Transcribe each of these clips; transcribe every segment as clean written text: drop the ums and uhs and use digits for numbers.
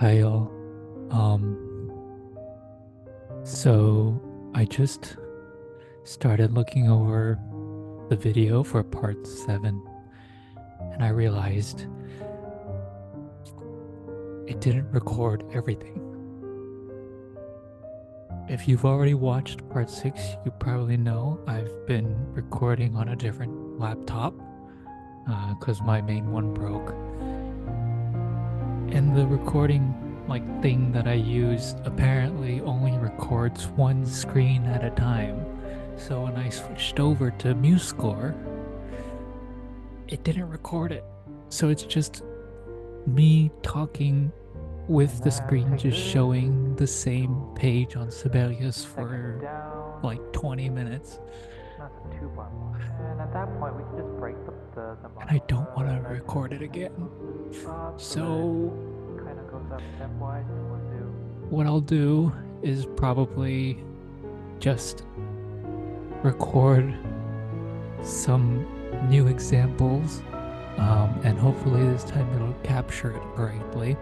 Hi all. Um, so I just started looking over the video for part 7 and I realized it didn't record everything. If you've already watched part 6, you probably know I've been recording on a different laptop because my main one broke. And the recording thing that I use apparently only records one screen at a time. So when I switched over to MuseScore, it didn't record it. So it's just me talking with the screen just showing the same page on Sibelius for like 20 minutes. And at that point, we can just break the And I don't want to record it again. So kind of goes up stepwise, and we'll do. what I'll do is probably just record some new examples, and hopefully this time it'll capture it correctly.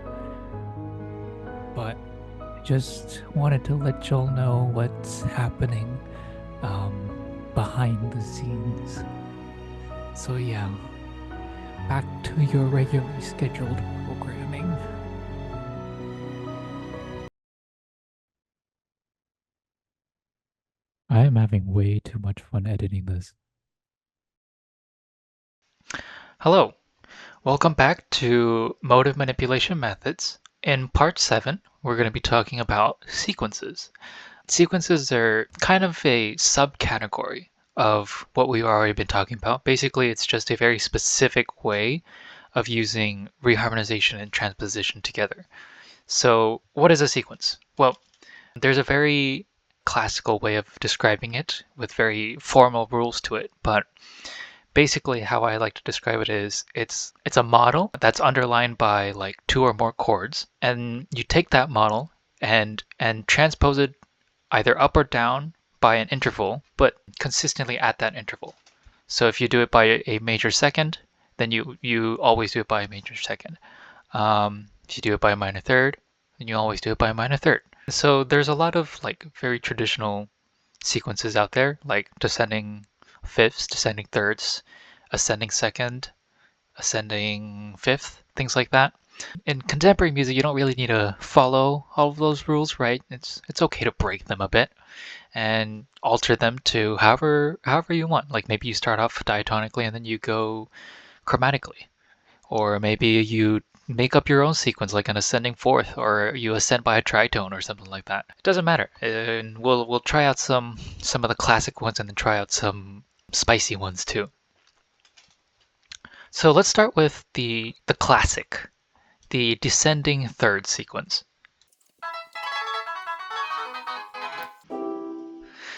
But I just wanted to let y'all know what's happening behind the scenes. So yeah, back to your regularly scheduled programming. I am having way too much fun editing this. Hello, welcome back to Motive Manipulation Methods. In part 7, we're going to be talking about sequences. Sequences are kind of a subcategory of what we've already been talking about. Basically, it's just a very specific way of using reharmonization and transposition together. So, what is a sequence? Well, there's a very classical way of describing it with very formal rules to it, but basically how I like to describe it is it's a model that's underlined by like 2 or more chords, and you take that model and transpose it either up or down by an interval, but consistently at that interval. So if you do it by a major second, then you always do it by a major second. If you do it by a minor third, then you always do it by a minor third. So there's a lot of like very traditional sequences out there, like descending fifths, descending thirds, ascending second, ascending fifth, things like that. In contemporary music, you don't really need to follow all of those rules, right? It's okay to break them a bit and alter them to however you want. Like maybe you start off diatonically and then you go chromatically, or maybe you make up your own sequence like an ascending fourth, or you ascend by a tritone or something like that. It doesn't matter. And we'll try out some of the classic ones and then try out some spicy ones too. So let's start with the classic, the descending third sequence.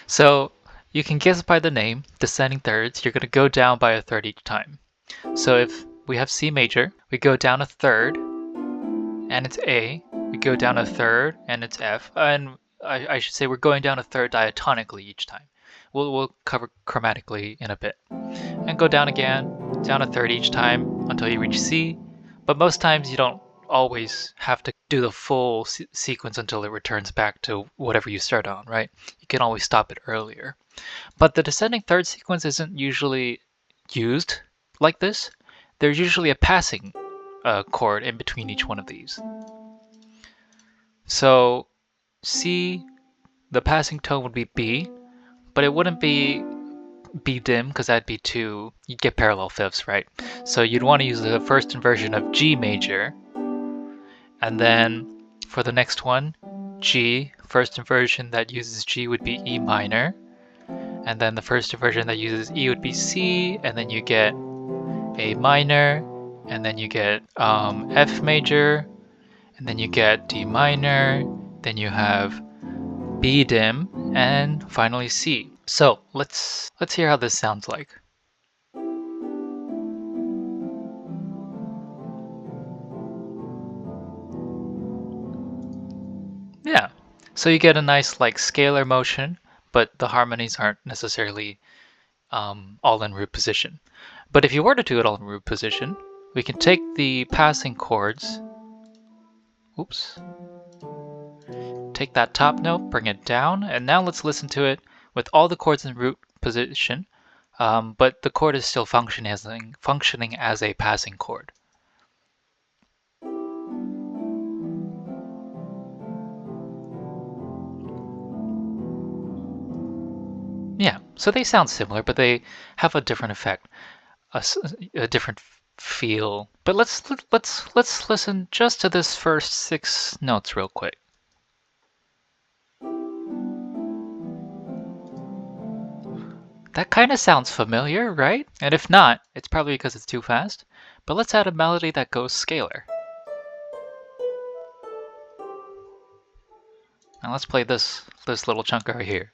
So you can guess by the name, descending thirds, you're going to go down by a third each time. So if we have C major, we go down a third and it's A. We go down a third and it's F. And I should say we're going down a third diatonically each time. We'll cover chromatically in a bit. And go down again, down a third each time until you reach C. But most times you don't always have to do the full sequence until it returns back to whatever you start on, right? You can always stop it earlier. But the descending third sequence isn't usually used like this. There's usually a passing chord in between each one of these. So C, the passing tone would be B, but it wouldn't be B dim because that'd be too, you'd get parallel fifths, right? So you'd want to use the first inversion of G major, and then for the next one, G, first inversion that uses G would be E minor, and then the first inversion that uses E would be C, and then you get A minor, and then you get F major, and then you get D minor, then you have B dim, and finally C. So let's hear how this sounds like. Yeah, so you get a nice like scalar motion, but the harmonies aren't necessarily all in root position. But if you were to do it all in root position, we can take the passing chords, Oops. Take that top note, bring it down, and now let's listen to it with all the chords in root position, but the chord is still functioning as a passing chord. Yeah, so they sound similar, but they have a different effect, a different feel. But let's listen just to this first 6 notes real quick. That kind of sounds familiar, right? And if not, it's probably because it's too fast. But let's add a melody that goes scalar. Now let's play this little chunk right here.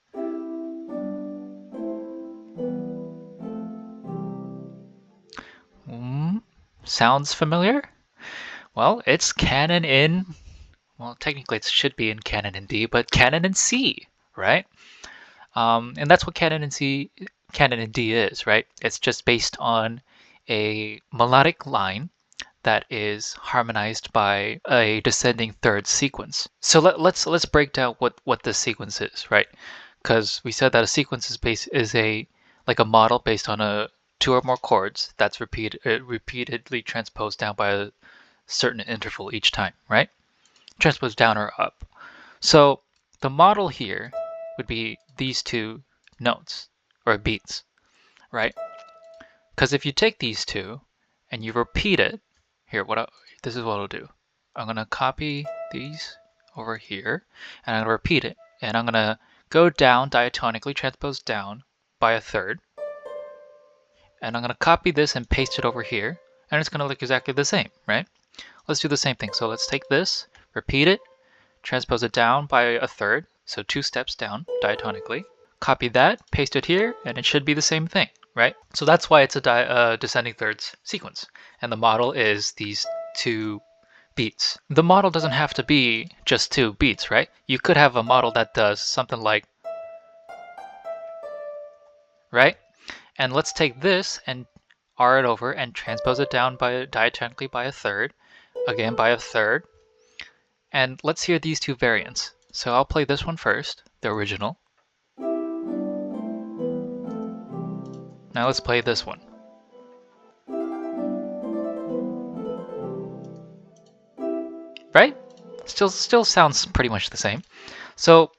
Sounds familiar? Well, it's canon in, well, technically it should be in canon in D, but canon in C, right? And that's what canon in D is, right? It's just based on a melodic line that is harmonized by a descending third sequence. So let's break down what this sequence is, right? Because we said that a sequence is a model based on 2 or more chords that's repeatedly transposed down by a certain interval each time, right? Transposed down or up. So the model here would be these 2 notes or beats, right? Because if you take these 2 and you repeat it, here, this is what I'll do. I'm gonna copy these over here, and I'm gonna repeat it, and I'm gonna go down diatonically, transpose down by a third, and I'm gonna copy this and paste it over here, and it's gonna look exactly the same, right? Let's do the same thing. So let's take this, repeat it, transpose it down by a third, so 2 steps down diatonically. Copy that, paste it here, and it should be the same thing, right? So that's why it's a descending thirds sequence, and the model is these 2 beats. The model doesn't have to be just 2 beats, right? You could have a model that does something like, right? And let's take this and R it over and transpose it down diatonically by a third, again by a third. And let's hear these 2 variants. So I'll play this one first, the original. Now let's play this one. Right? Still sounds pretty much the same. So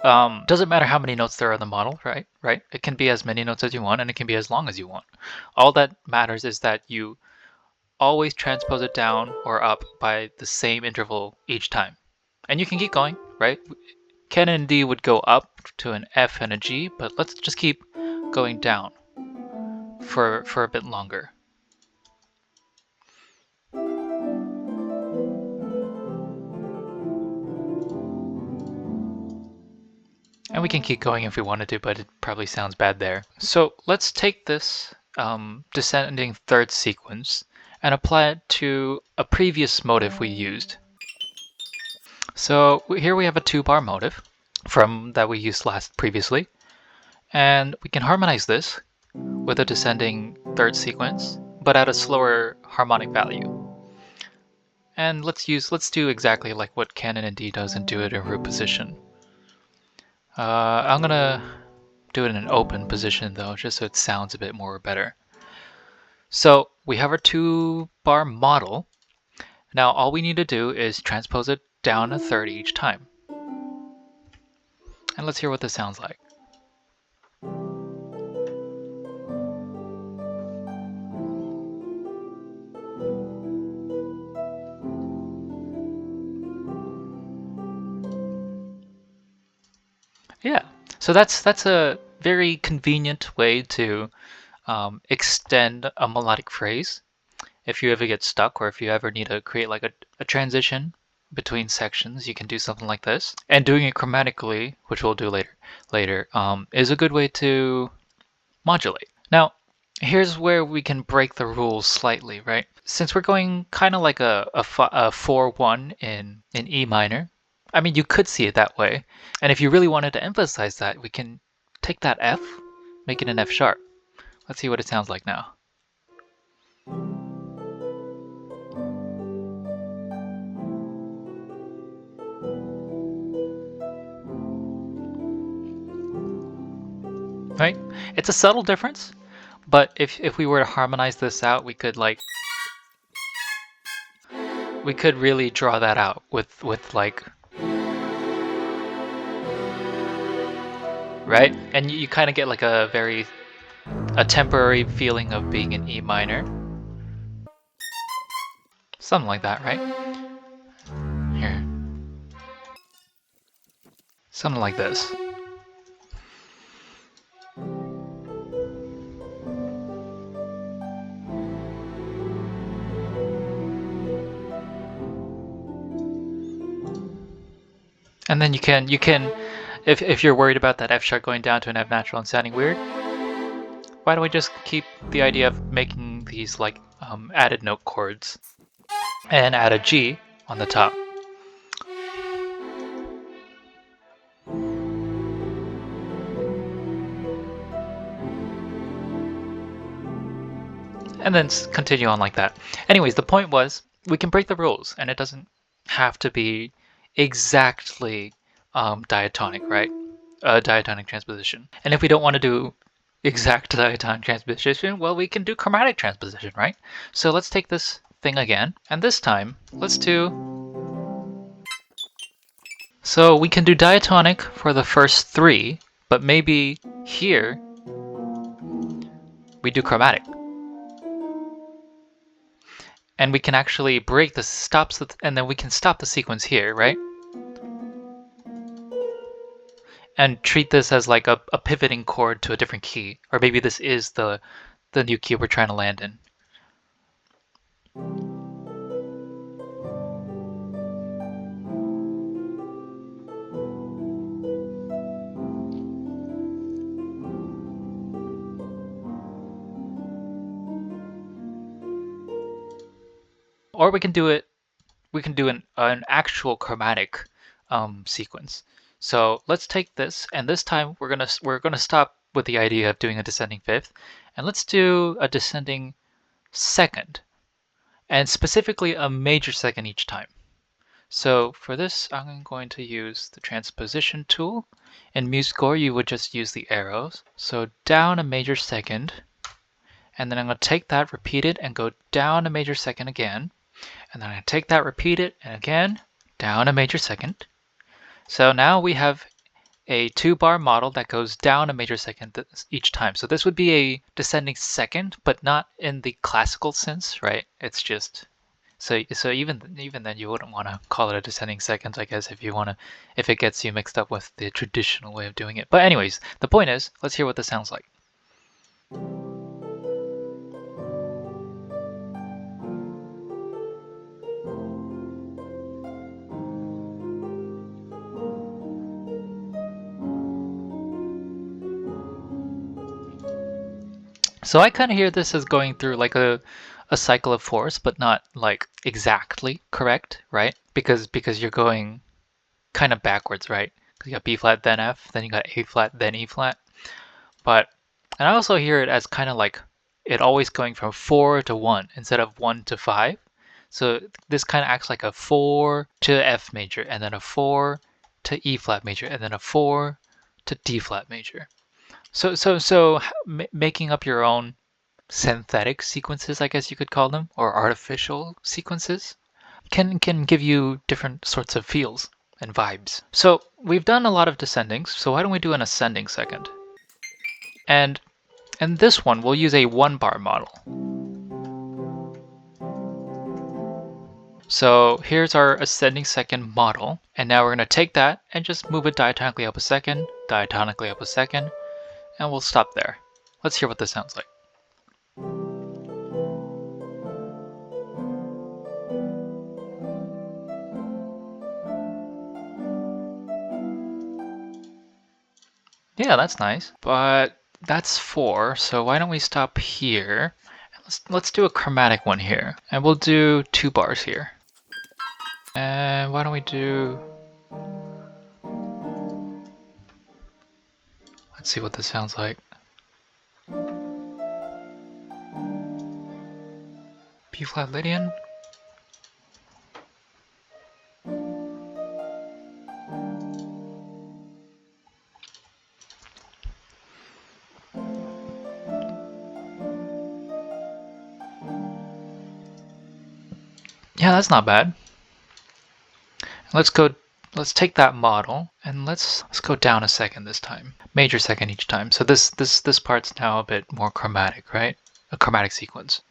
doesn't matter how many notes there are in the model, right? Right? It can be as many notes as you want, and it can be as long as you want. All that matters is that you always transpose it down or up by the same interval each time. And you can keep going, right? Canon D would go up to an F and a G, but let's just keep going down for a bit longer. And we can keep going if we wanted to, but it probably sounds bad there. So let's take this descending third sequence and apply it to a previous motif we used. So here we have a 2-bar motif that we used previously, and we can harmonize this with a descending third sequence, but at a slower harmonic value. And let's do exactly like what canon in D does and do it in root position. I'm gonna do it in an open position though, just so it sounds a bit more better. So we have our 2-bar model. Now all we need to do is transpose it down a third each time. And let's hear what this sounds like. Yeah, so that's a very convenient way to extend a melodic phrase if you ever get stuck, or if you ever need to create like a transition between sections. You can do something like this, and doing it chromatically, which we'll do later, is a good way to modulate. Now here's where we can break the rules slightly, right? Since we're going kind of like a 4-1 in E minor, I mean, you could see it that way. And if you really wanted to emphasize that, we can take that F, make it an F sharp. Let's see what it sounds like now. right? It's a subtle difference, but if we were to harmonize this out, we could really draw that out with like, right? And you kind of get like a temporary feeling of being in E minor. Something like that, right? Here. Something like this. And then you can if you're worried about that F sharp going down to an F natural and sounding weird, why don't we just keep the idea of making these like added note chords and add a G on the top. And then continue on like that. Anyways, the point was we can break the rules, and it doesn't have to be exactly diatonic, right? Diatonic transposition. And if we don't want to do exact diatonic transposition, well, we can do chromatic transposition, right? So let's take this thing again, and this time let's do. So we can do diatonic for the first three, but maybe here we do chromatic. And we can actually break the stops, and then we can stop the sequence here, right? And treat this as like a pivoting chord to a different key. Or maybe this is the new key we're trying to land in. Or we can do an actual chromatic sequence. So let's take this, and this time we're gonna stop with the idea of doing a descending fifth, and let's do a descending second, and specifically a major second each time. So for this, I'm going to use the transposition tool. In MuseScore, you would just use the arrows. So down a major second, and then I'm going to take that, repeat it, and go down a major second again. And then I'm going to take that, repeat it, and again, down a major second. So now we have a 2-bar model that goes down a major second each time. So this would be a descending second, but not in the classical sense, right? It's just so even then you wouldn't want to call it a descending second, I guess, if it gets you mixed up with the traditional way of doing it. But anyways, the point is, let's hear what this sounds like. So I kind of hear this as going through like a cycle of fourths, but not like exactly correct, right? Because you're going kind of backwards, right? Because you got B flat, then F, then you got A flat, then E flat. And I also hear it as kind of like it always going from 4 to 1 instead of 1 to 5. So this kind of acts like a 4 to F major, and then a 4 to E flat major, and then a 4 to D flat major. So making up your own synthetic sequences, I guess you could call them, or artificial sequences, can give you different sorts of feels and vibes. So we've done a lot of descendings, so why don't we do an ascending second? And in this one, we'll use a 1-bar model. So here's our ascending second model, and now we're going to take that and just move it diatonically up a second, diatonically up a second, and we'll stop there. Let's hear what this sounds like. Yeah, that's nice, but that's 4, so why don't we stop here? Let's do a chromatic one here, and we'll do 2 bars here. And why don't we do... Let's see what this sounds like. B flat Lydian. Yeah, that's not bad. Let's take that model and let's go down a second this time. Major second each time. So this part's now a bit more chromatic, right? A chromatic sequence.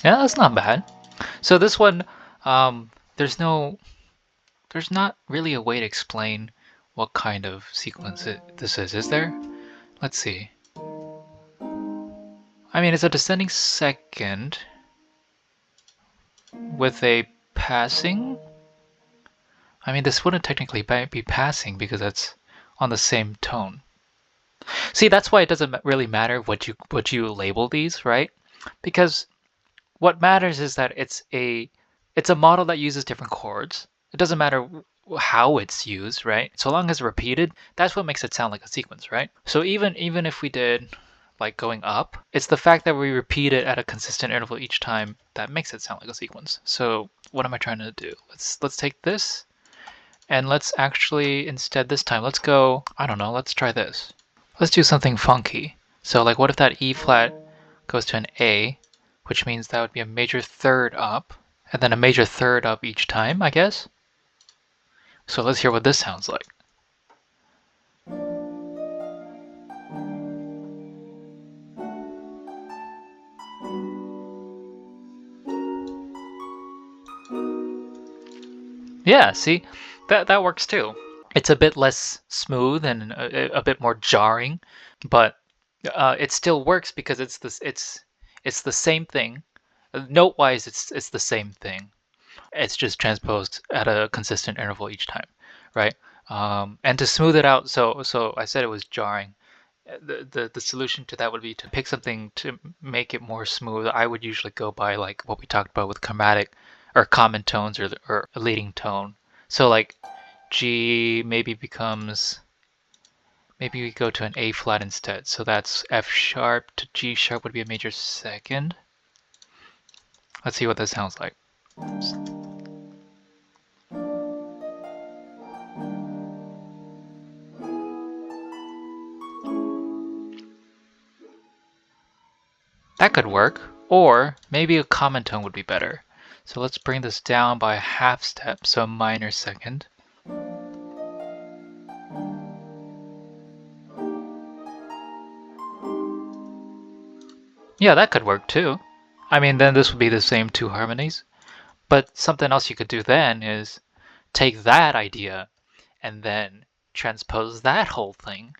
Yeah, that's not bad. So this one, there's not really a way to explain what kind of sequence this is there? Let's see. I mean, it's a descending second with a passing. I mean, this wouldn't technically be passing because that's on the same tone. See, that's why it doesn't really matter what you label these, right? Because what matters is that it's a model that uses different chords. It doesn't matter how it's used, right? So long as it's repeated, that's what makes it sound like a sequence, right? So even if we did like going up, it's the fact that we repeat it at a consistent interval each time that makes it sound like a sequence. So what am I trying to do? Let's take this and let's actually instead this time let's go, I don't know, let's try this. Let's do something funky. So like what if that E flat goes to an A, which means that would be a major third up, and then a major third up each time, I guess? So let's hear what this sounds like. Yeah, see? That works too. It's a bit less smooth and a bit more jarring, but it still works because it's the same thing. Note-wise, it's the same thing. It's just transposed at a consistent interval each time, right? And to smooth it out, so I said it was jarring. The solution to that would be to pick something to make it more smooth. I would usually go by like what we talked about with chromatic or common tones or a leading tone. So like G maybe becomes, maybe we go to an A flat instead. So that's F sharp to G sharp would be a major second. Let's see what that sounds like. That could work, or maybe a common tone would be better. So let's bring this down by a half step, so a minor second. Yeah, that could work too. I mean, then this would be the same two harmonies. But something else you could do then is take that idea and then transpose that whole thing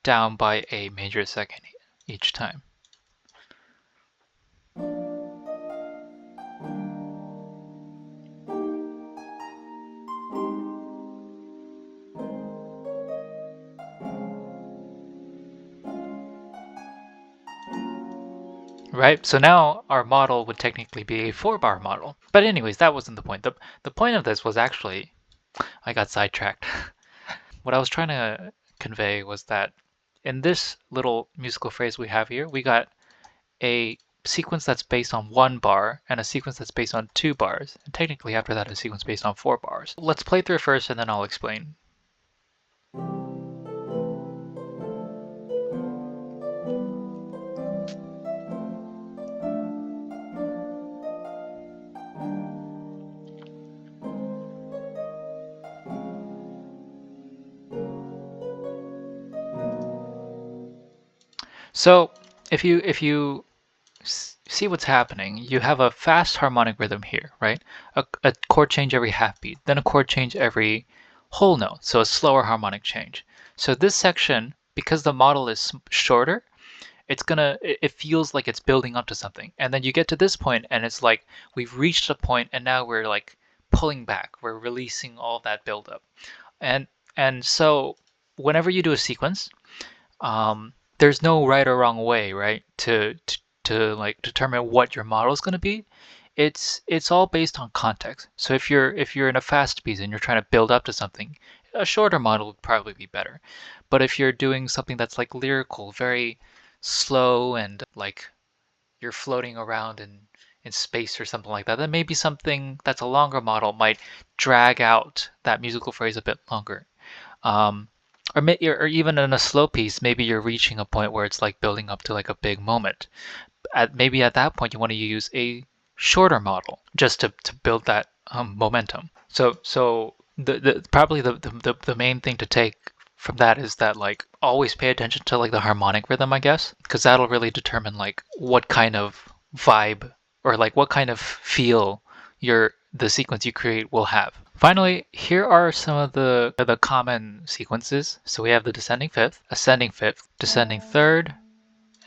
down by a major second each time. Right? So now our model would technically be a 4-bar model. But anyways, that wasn't the point. The point of this was actually, I got sidetracked. What I was trying to convey was that in this little musical phrase we have here, we got a sequence that's based on 1 bar and a sequence that's based on 2 bars. And technically after that, a sequence based on 4 bars. Let's play through it first and then I'll explain. So if you see what's happening, you have a fast harmonic rhythm here, right? A chord change every half beat, then a chord change every whole note, so a slower harmonic change. So this section, because the model is shorter, it feels like it's building up to something. And then you get to this point and it's like we've reached a point and now we're like pulling back. We're releasing all that buildup. And and so whenever you do a sequence, there's no right or wrong way, right? To like determine what your model is going to be. It's all based on context. So if you're in a fast piece and you're trying to build up to something, a shorter model would probably be better. But if you're doing something that's like lyrical, very slow and like you're floating around in space or something like that, then maybe something that's a longer model might drag out that musical phrase a bit longer. Or even in a slow piece, maybe you're reaching a point where it's like building up to like a big moment. Maybe at that point you want to use a shorter model just to build that momentum. So probably the main thing to take from that is that like always pay attention to like the harmonic rhythm, I guess, because that'll really determine like what kind of vibe or like what kind of feel the sequence you create will have. Finally, here are some of the common sequences. So we have the descending fifth, ascending fifth, descending third,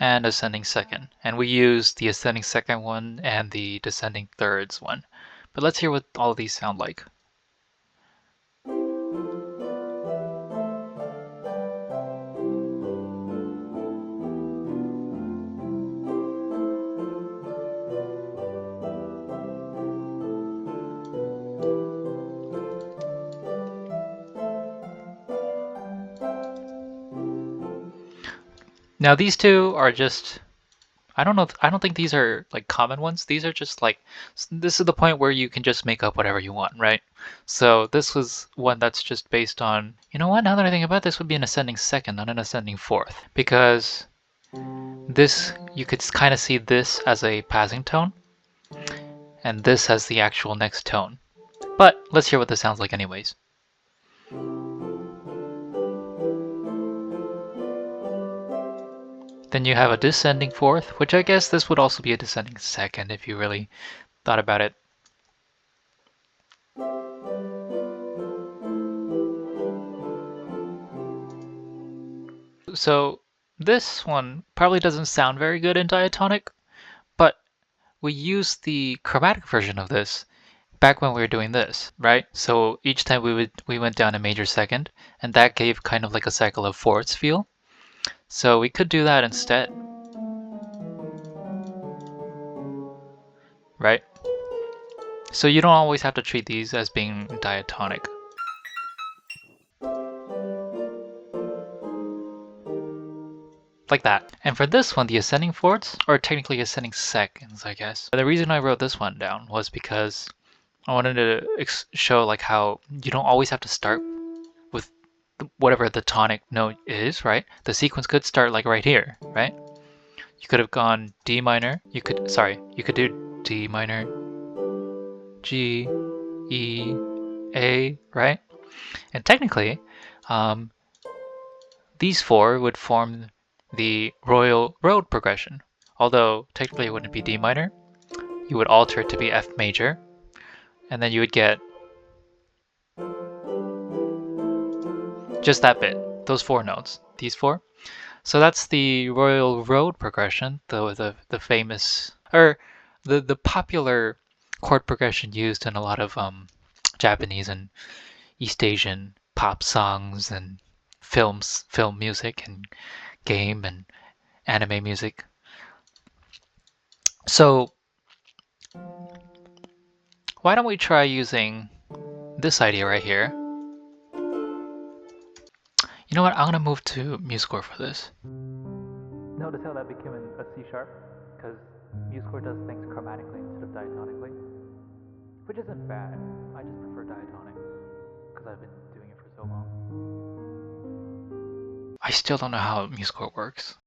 and ascending second. And we use the ascending second one and the descending thirds one. But let's hear what all of these sound like. Now these two are just, I don't know, I don't think these are like common ones. These are just like, this is the point where you can just make up whatever you want, right? So this was one that's just based on, you know what, now that I think about it, this would be an ascending second, not an ascending fourth. Because this, you could kind of see this as a passing tone, and this as the actual next tone. But let's hear what this sounds like anyways. Then you have a descending fourth, which I guess this would also be a descending second if you really thought about it. So this one probably doesn't sound very good in diatonic, but we used the chromatic version of this back when we were doing this, right? So each time we went down a major second, and that gave kind of like a cycle of fourths feel. So we could do that instead. Right? So you don't always have to treat these as being diatonic. Like that. And for this one, the ascending fourths are technically ascending seconds, I guess. But the reason I wrote this one down was because I wanted to show like how you don't always have to start with whatever the tonic note is, right? The sequence could start like right here, right? You could have gone D minor. You could do D minor, G, E, A, right? And technically, these four would form the Royal Road progression. Although technically it wouldn't be D minor, you would alter it to be F major, and then you would get just that bit, those four notes, these four. So that's the Royal Road progression, the famous, or the popular chord progression used in a lot of Japanese and East Asian pop songs and film music and game and anime music. So why don't we try using this idea right here? You know what? I'm gonna move to MuseScore for this. Notice how that became a C sharp? Because MuseScore does things chromatically instead of diatonically. Which isn't bad. I just prefer diatonic. Because I've been doing it for so long. I still don't know how MuseScore works.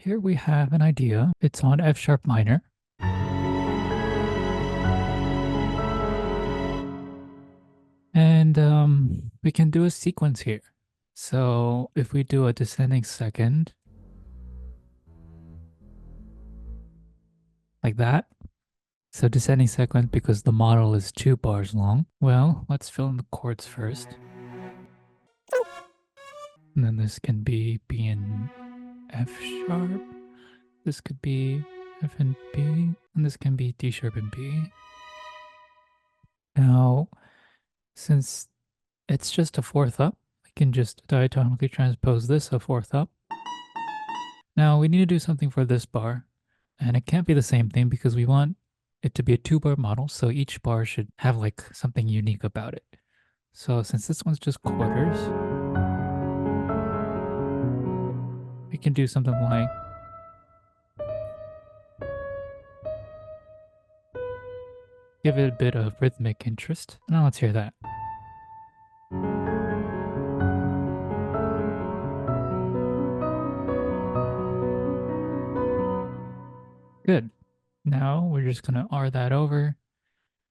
Here we have an idea. It's on F sharp minor. And we can do a sequence here. So if we do a descending second, like that. So descending second because the model is 2 bars long. Well, let's fill in the chords first. And then this can be B and F sharp. This could be F and B. And this can be D sharp and B. Now, since it's just a fourth up, we can just diatonically transpose this a fourth up. Now we need to do something for this bar. And it can't be the same thing because we want it to be a 2-bar model, so each bar should have like something unique about it. So since this one's just quarters, we can do something like give it a bit of rhythmic interest. Now let's hear that. Good. Now we're just gonna R that over,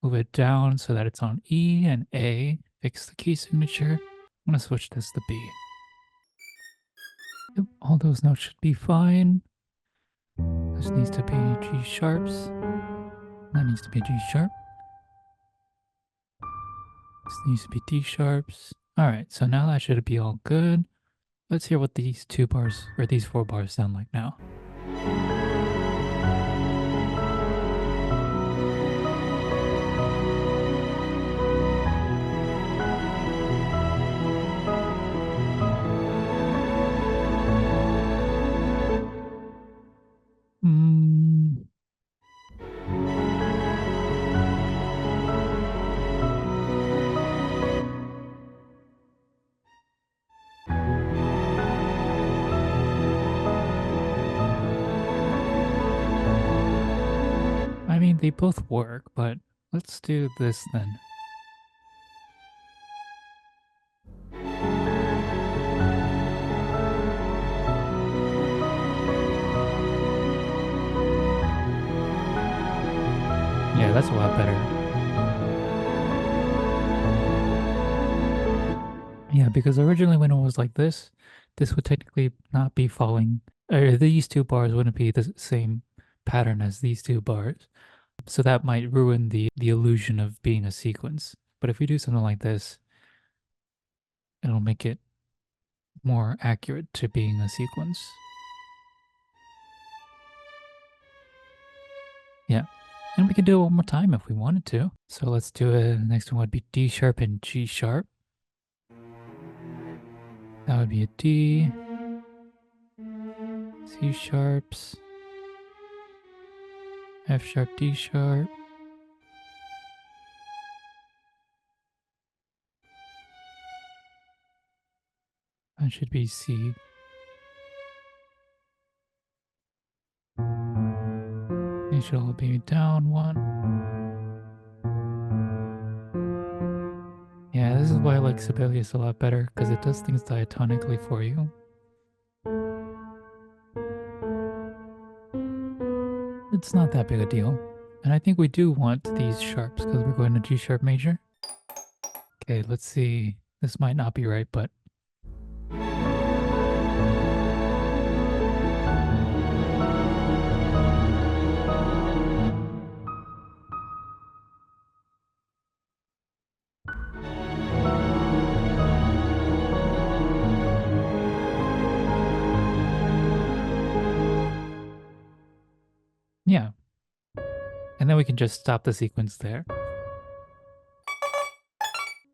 move it down so that it's on E and A, fix the key signature. I'm gonna switch this to B. Yep, all those notes should be fine. This needs to be G sharps. That needs to be G sharp. This needs to be D sharps. All right, so now that should be all good. Let's hear what these 2 bars or these 4 bars sound like now. I mean, they both work, but let's do this then. Yeah, that's a lot better. Yeah, because originally when it was like this would technically not be following, or these 2 bars wouldn't be the same pattern as these 2 bars. So that might ruin the illusion of being a sequence. But if we do something like this, it'll make it more accurate to being a sequence. Yeah. And we can do it one more time if we wanted to. So let's do it. The next one would be D sharp and G sharp. That would be a D. C sharps. F sharp, D sharp. That should be C. They should all be down 1. Yeah, this is why I like Sibelius a lot better, because it does things diatonically for you. It's not that big a deal. And I think we do want these sharps, because we're going to G sharp major. Okay, let's see. This might not be right, but... yeah. And then we can just stop the sequence there.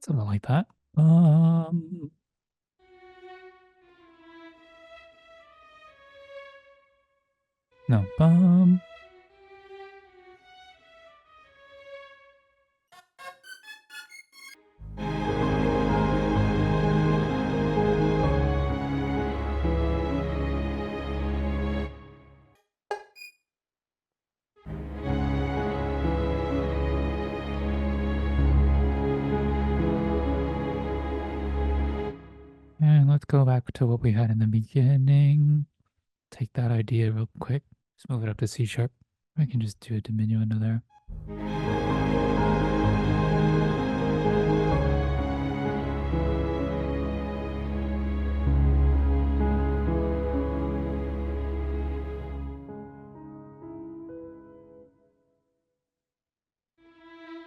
Something like that. No, And let's go back to what we had in the beginning. take that idea real quick. Just move it up to C sharp. I can just do a diminuendo there.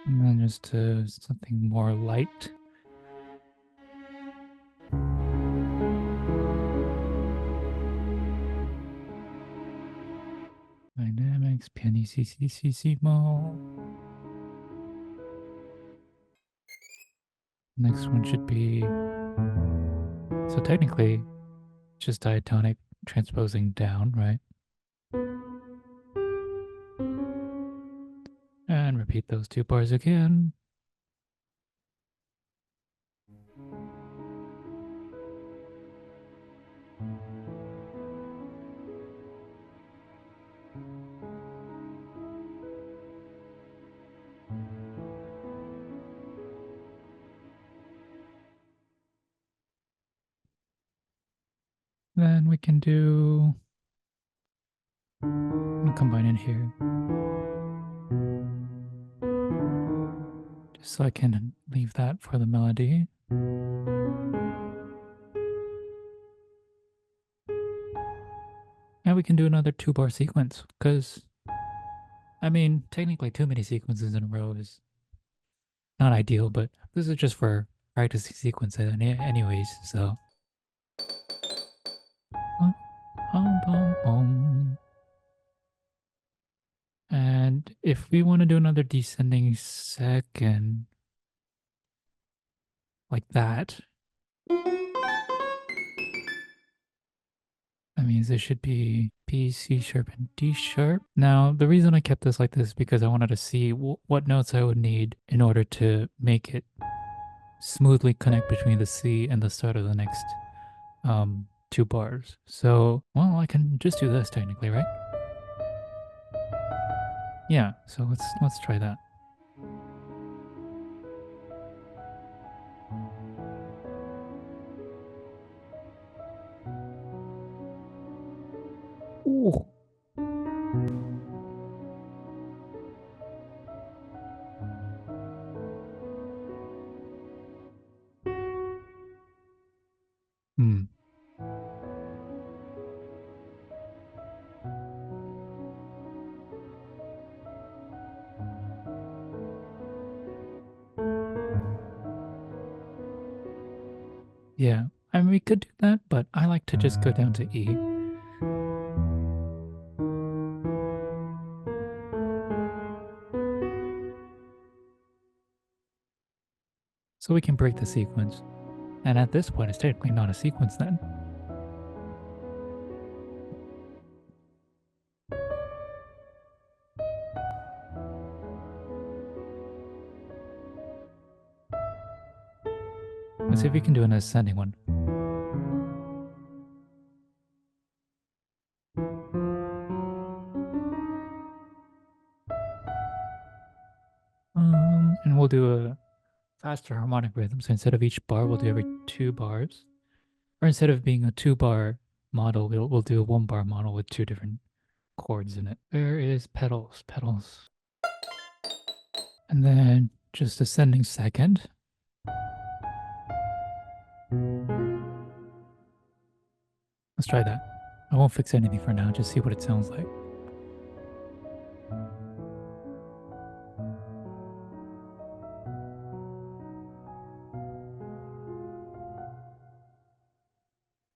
And then just something more light. Dynamics, pianissimo. Next one should be, so technically, just diatonic transposing down, right? And repeat those 2 bars again. Then we can do, I'll combine in here. Just so I can leave that for the melody. And we can do another 2-bar sequence, because, I mean, technically too many sequences in a row is not ideal, but this is just for practicing sequences anyways, so. And if we want to do another descending second, like that, that means it should be B, C sharp, and D sharp. Now, the reason I kept this like this is because I wanted to see what notes I would need in order to make it smoothly connect between the C and the start of the next 2 bars. So, well, I can just do this technically, right? Yeah, so let's try that. Ooh. Hmm. Yeah, I mean, we could do that, but I like to just go down to E. So we can break the sequence. And at this point, it's technically not a sequence then. Let's see if we can do an ascending one. And we'll do a faster harmonic rhythm. So instead of each bar, we'll do every 2 bars. Or instead of being a 2-bar model, we'll do a 1-bar model with 2 different chords in it. Where is pedals? Pedals. And then just ascending second. Let's try that. I won't fix anything for now, just see what it sounds like.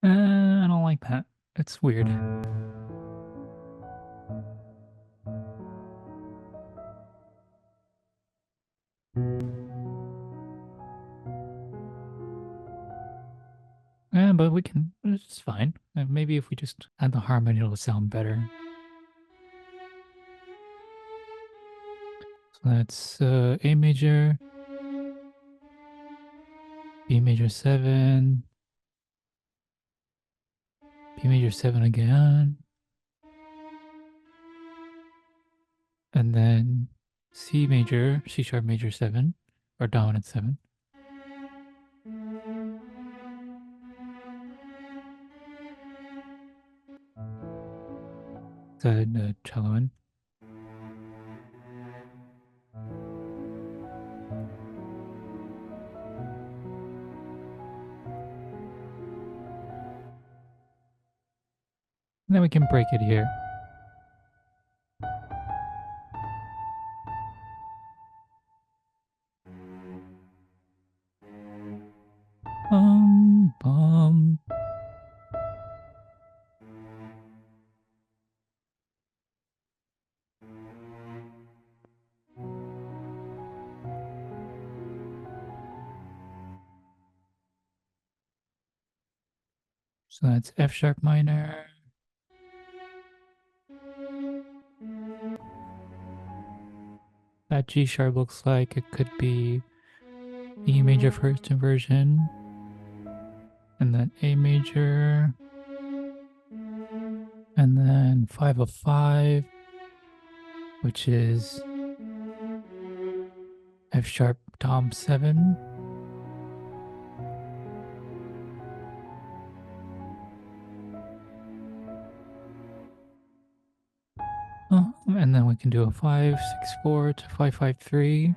I don't like that. It's weird. Yeah, but we can, it's fine. Maybe if we just add the harmony, it'll sound better. So that's A major, B major 7, B major 7 again, and then C major, C sharp major 7, or dominant 7. the cello in. And then we can break it here. Bum. So that's F sharp minor. That G sharp looks like it could be E major first inversion. And then A major. And then 5 of 5, which is F sharp Tom 7. And then we can do a 5, 6, 4 to 5, 5, 3.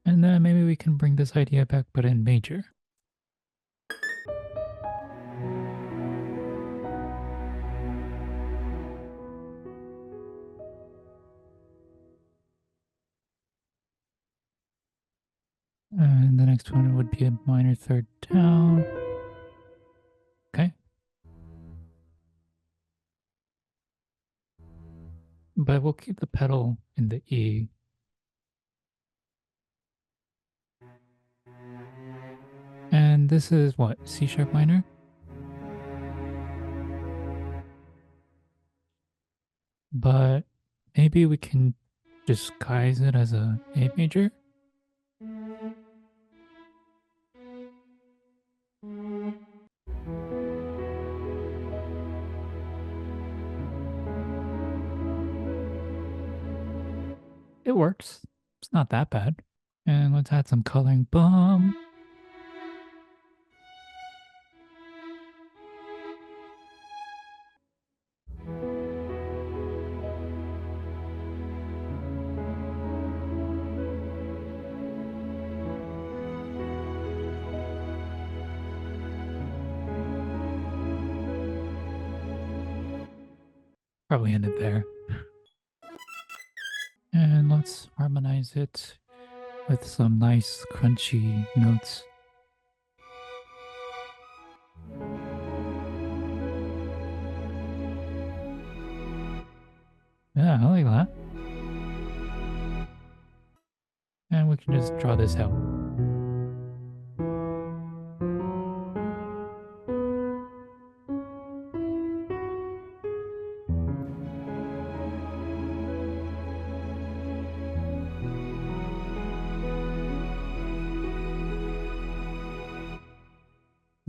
And then maybe we can bring this idea back, but in major. And the next one would be a minor third down. Okay. But we'll keep the pedal in the E. And this is what? C sharp minor? But maybe we can disguise it as a A major? It works. It's not that bad. And let's add some coloring. Bum. Probably ended there. And let's harmonize it with some nice crunchy notes. Yeah, I like that. And we can just draw this out.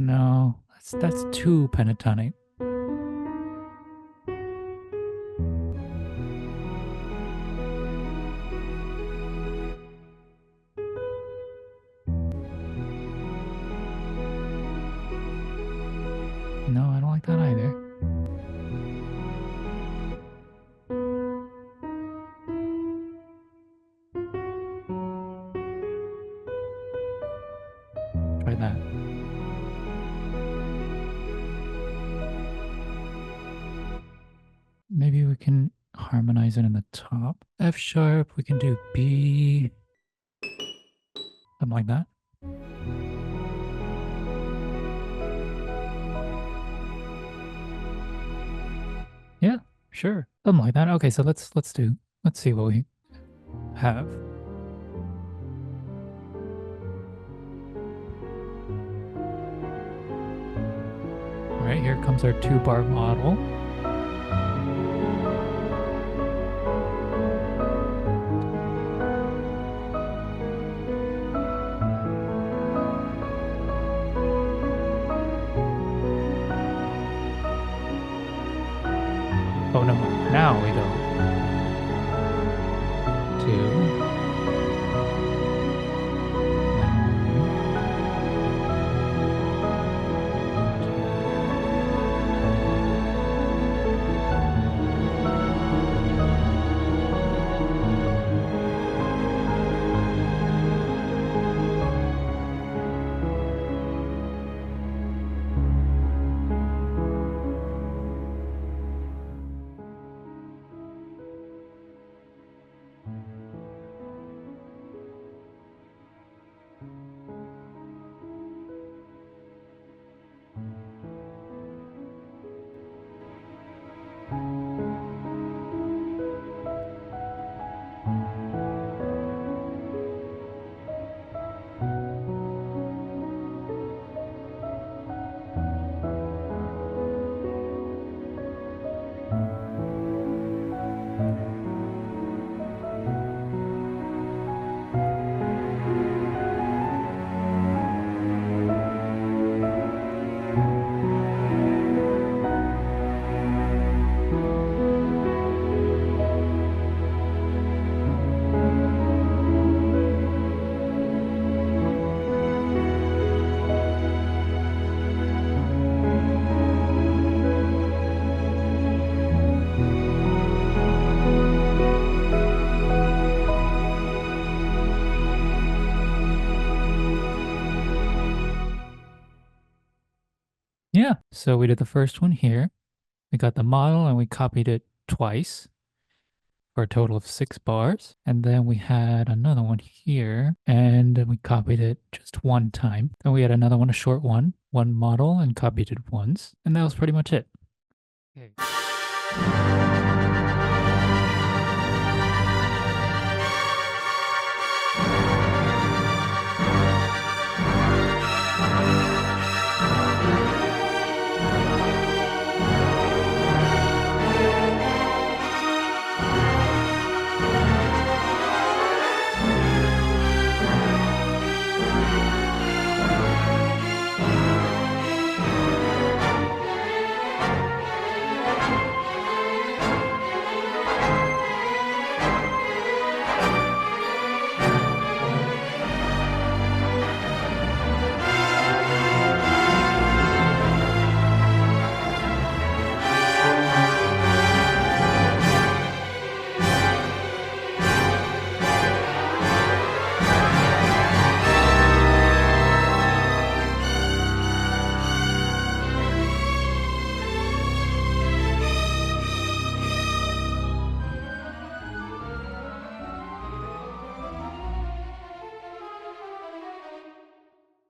No, that's too pentatonic. No, I don't like that either. Try that. Maybe we can harmonize it in the top. F sharp, we can do B. Something like that. Yeah, sure. Something like that. Okay, so let's see what we have. All right, here comes our 2-bar model. Oh no, now we go 2, then 1, 2. Yeah, so we did the first one here. We got the model and we copied it twice for a total of 6 bars. And then we had another one here and we copied it just one time. Then we had another one, a short one model and copied it once. And that was pretty much it. Okay.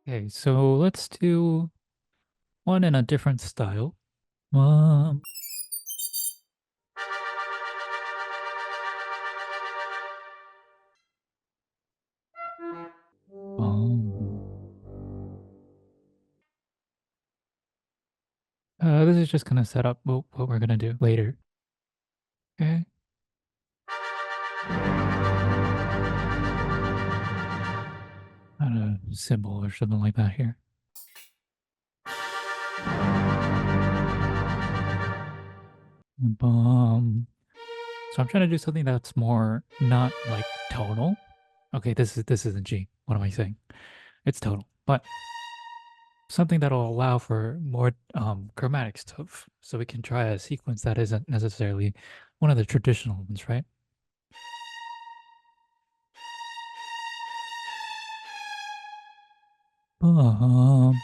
Okay, so let's do one in a different style. Um, um, this is just gonna set up what we're gonna do later. Okay. Add a symbol or something like that here. So I'm trying to do something that's more not like tonal. Okay, this isn't G. What am I saying? It's tonal, but something that'll allow for more chromatic stuff. So we can try a sequence that isn't necessarily one of the traditional ones, right? Um,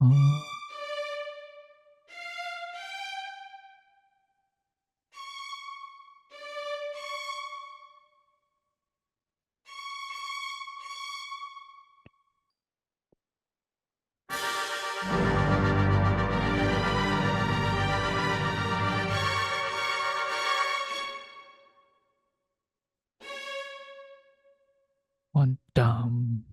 uh, One dumb.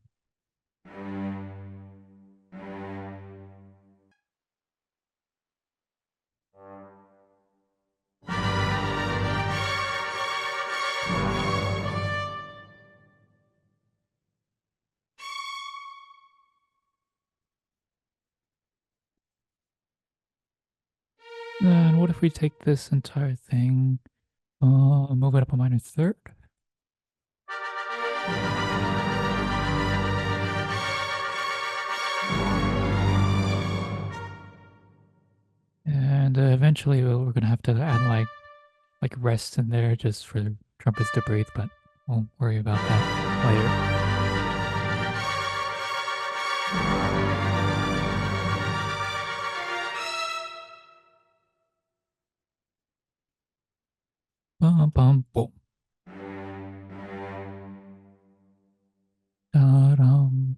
Then what if we take this entire thing, move it up a minor third? And eventually we're gonna have to add like rests in there just for the trumpets to breathe, but we'll worry about that later. Bum bum boom. Da-dum.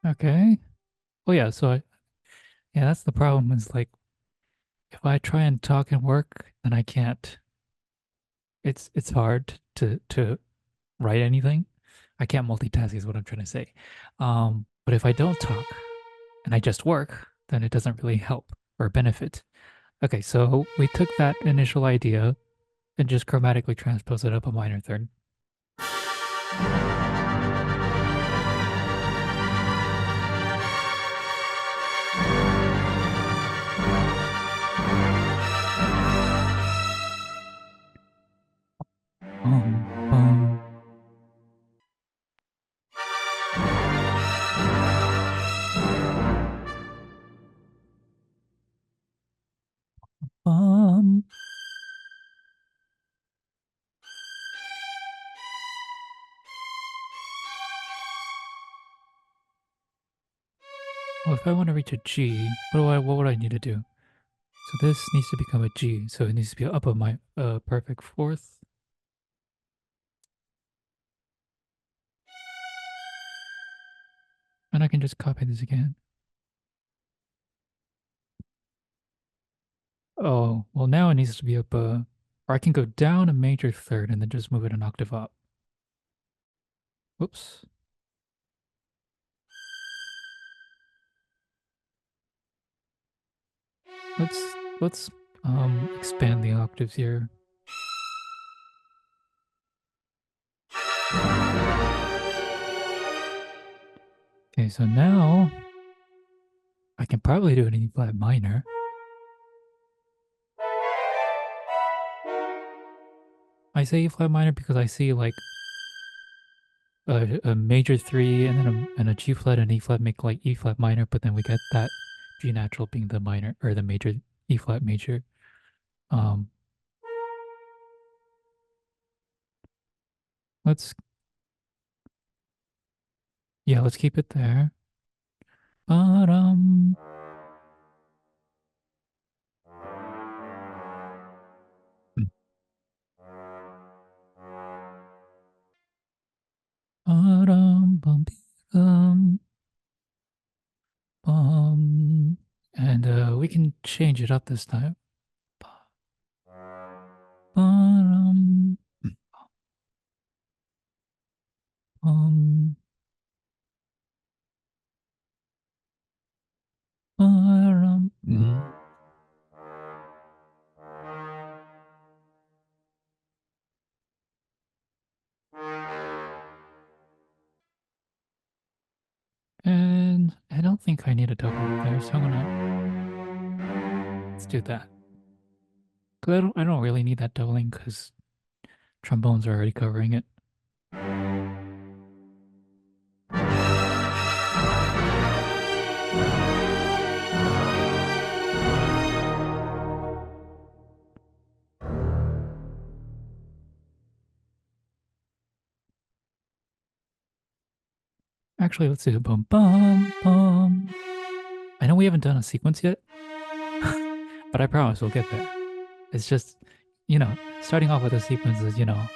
Okay. Oh yeah, yeah, that's the problem is like if I try and talk and work, then I can't. It's hard to write anything. I can't multitask is what I'm trying to say. But if I don't talk and I just work, then it doesn't really help or benefit. Okay, so we took that initial idea and just chromatically transposed it up a minor third. Bum. Bum. Well, if I want to reach a G, what would I need to do? So this needs to become a G, so it needs to be up of my perfect fourth. And I can just copy this again. Oh, well now it needs to be up or I can go down a major third and then just move it an octave up. Whoops. Let's expand the octaves here. Okay, so now I can probably do an E flat minor. I say E flat minor because I see like a major three and then and a G flat and E flat make like E flat minor, but then we get that G natural being the minor or the major E flat major. Um, let's let's keep it there. Ba-dum, ba-dum, bum, bum, bum. And we can change it up this time. Ba-dum, bum, ba-dum. And I don't think I need a double up there, so I'm gonna let's do that. Cause I don't really need that doubling because trombones are already covering it. Actually, let's do bum bum bum. I know we haven't done a sequence yet, but I promise we'll get there. It's just, starting off with a sequence is, I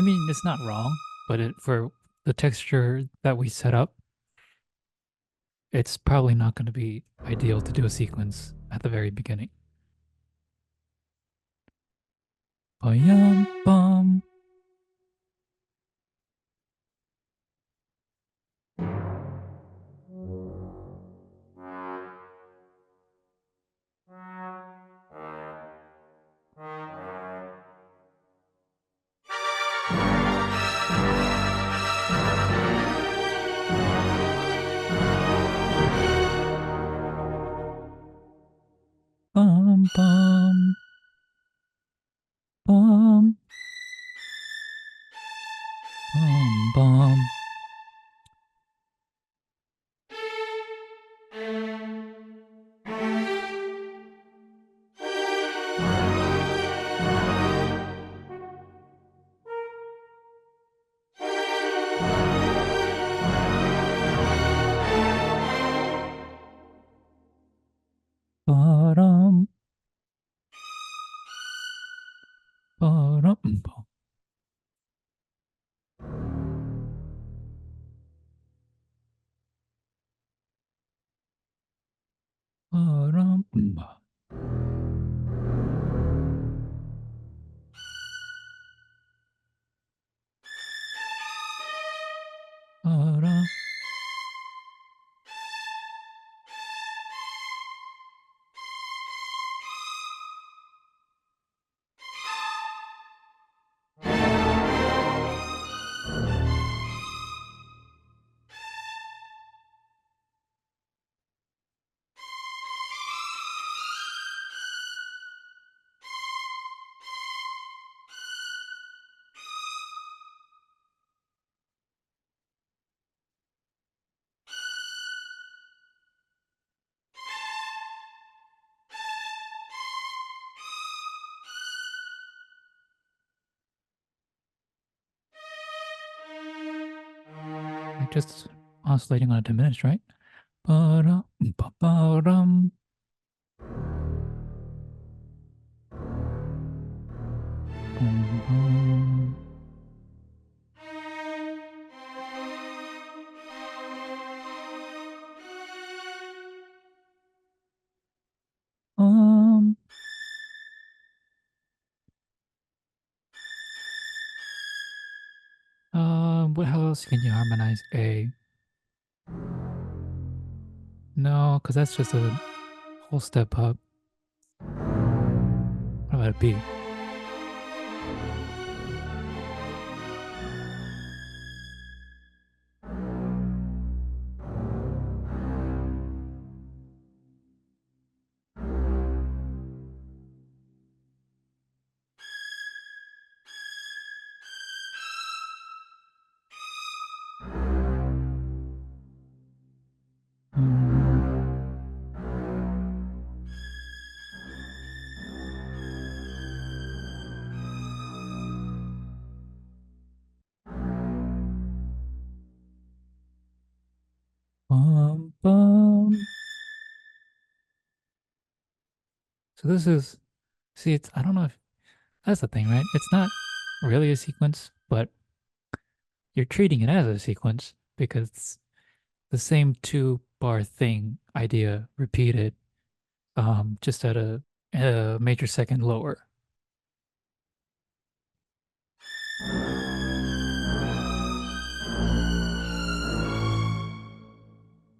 mean, it's not wrong, but for the texture that we set up, it's probably not going to be ideal to do a sequence at the very beginning. Bum bum. Bum bum bum bum bum. Ba-dum, ba-dum, bum, ba-dum, bum, ba-dum. Like just oscillating on a diminished, right? Ba-dum, ba-ba-dum. Bum, bum. How else can you harmonize A? No, because that's just a whole step up. What about a B? Mm, bum, bum. So this is, see, it's, I don't know if that's the thing, right? It's not really a sequence, but you're treating it as a sequence because it's the same two bar thing idea repeated, just at a major second lower,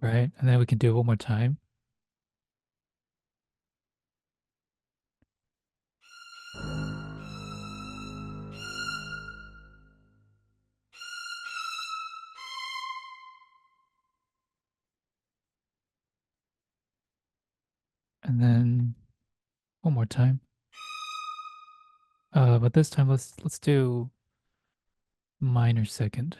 right? And then we can do it one more time. And then one more time. But this time let's do minor second.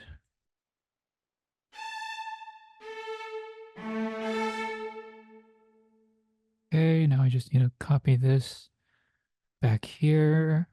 Okay, now I just need to copy this back here.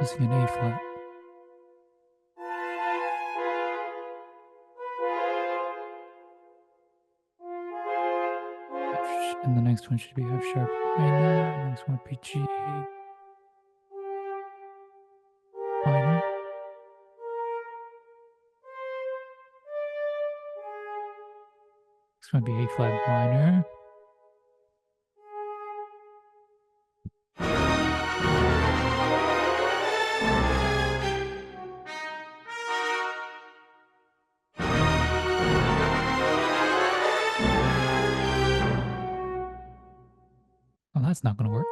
using an A flat. And the next one should be F sharp minor, and the next one would be G minor. Next one would be A flat minor. Well, that's not going to work.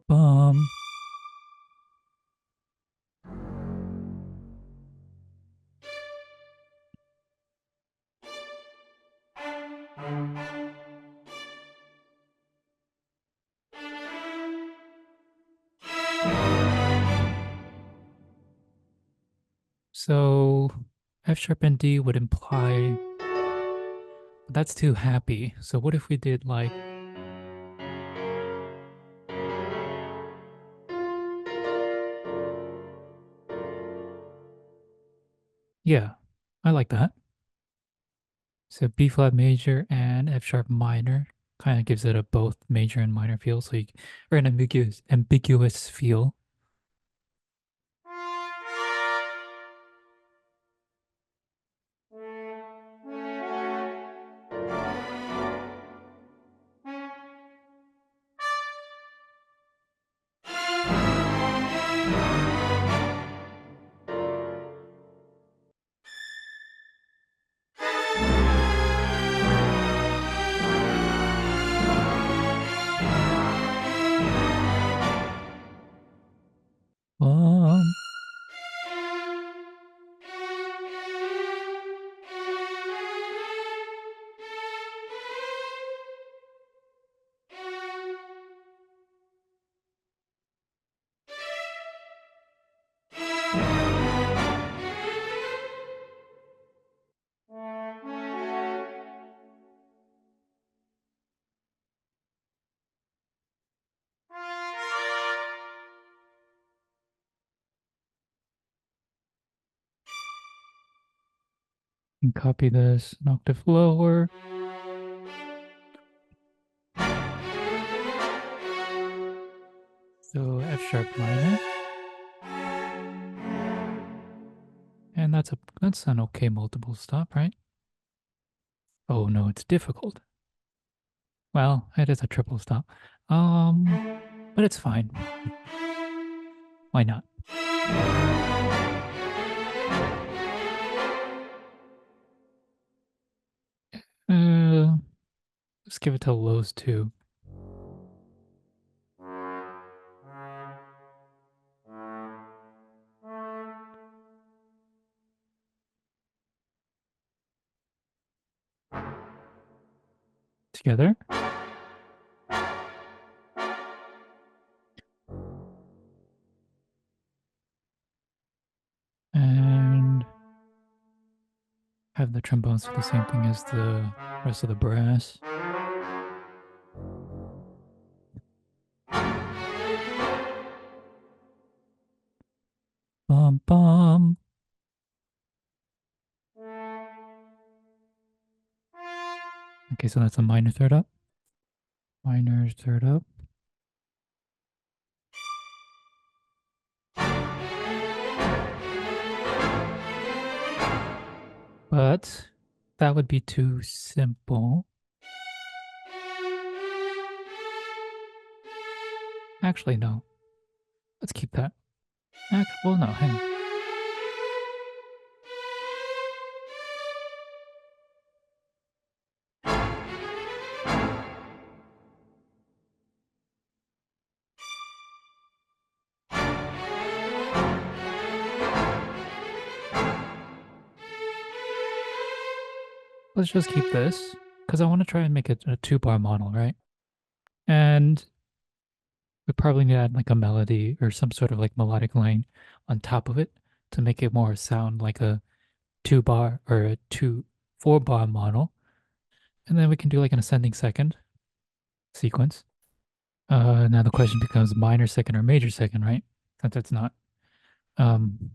Bum. So F sharp and D would imply that's too happy. So what if we did like yeah, I like that. So B flat major and F sharp minor kind of gives it a both major and minor feel, so you, or an ambiguous feel. Um, and copy this an octave lower. So F sharp minor. And that's an okay multiple stop, right? Oh no, it's difficult. Well, it is a triple stop. But it's fine. Why not? Let's give it to lows 2. Together. And have the trombones do the same thing as the rest of the brass. Bum bum. Okay, so that's a minor third up. Minor third up. But that would be too simple. Actually, no. Let's keep that. Well, no, hang on. Let's just keep this. because I want to try and make it a 2-bar model, right? And we probably need to add like a melody or some sort of like melodic line on top of it to make it more sound like a 2-bar or a 4-bar model. And then we can do like an ascending second sequence. Now the question becomes minor second or major second, right? Since it's not um,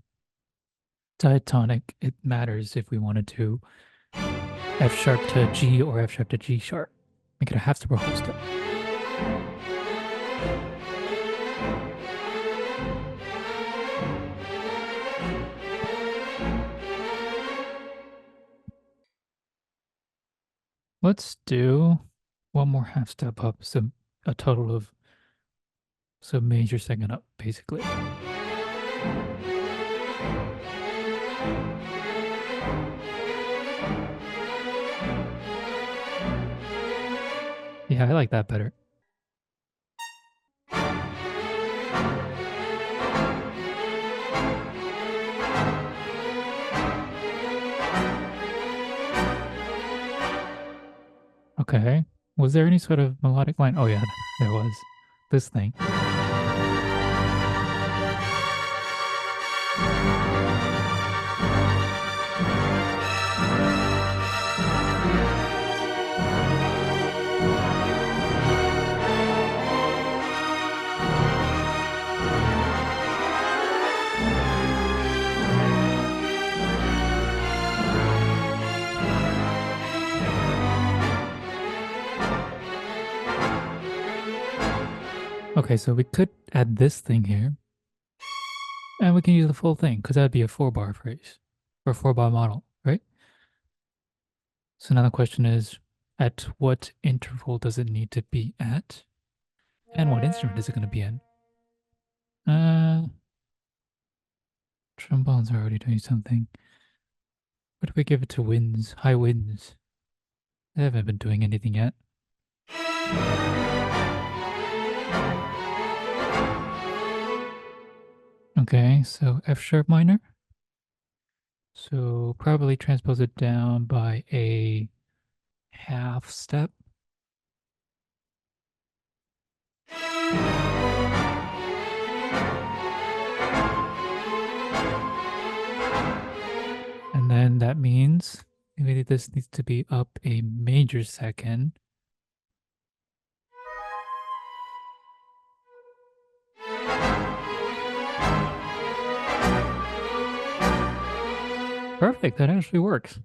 diatonic, it matters if we wanted to F sharp to G or F sharp to G sharp. Make it a half step or whole step. Let's do one more half step up, so a total of major second up, basically. Yeah, I like that better. Okay. Was there any sort of melodic line? Oh yeah, there was. This thing. Okay, so we could add this thing here, and we can use the full thing, because that'd be a 4-bar phrase, or 4-bar model, right? So now the question is, at what interval does it need to be at? And what instrument is it going to be in? Trombones are already doing something. What if we give it to winds, high winds? They haven't been doing anything yet. Okay, so F sharp minor. So probably transpose it down by a half step. And then that means maybe this needs to be up a major second. Perfect, that actually works.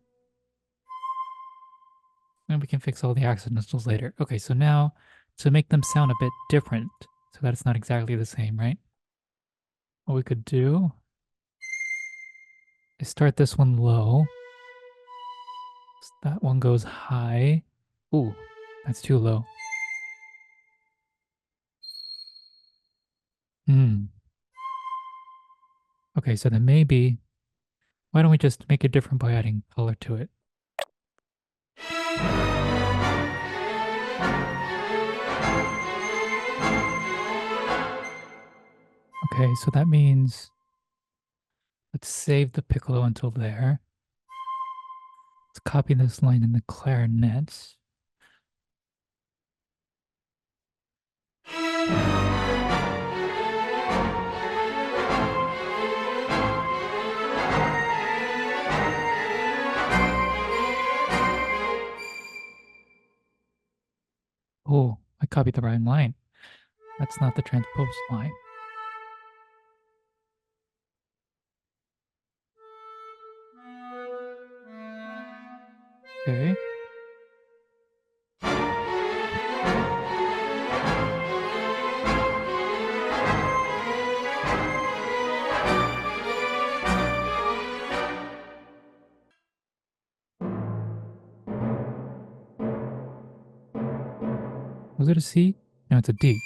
And we can fix all the accidentals later. Okay, so now to make them sound a bit different, so that it's not exactly the same, right? What we could do is start this one low. So that one goes high. Ooh, that's too low. Hmm. Okay, so then maybe, why don't we just make it different by adding color to it? Okay, so that means let's save the piccolo until there. Let's copy this line in the clarinets. Oh, I copied the wrong line. That's not the transposed line. Okay. Was it a C? No, it's a D.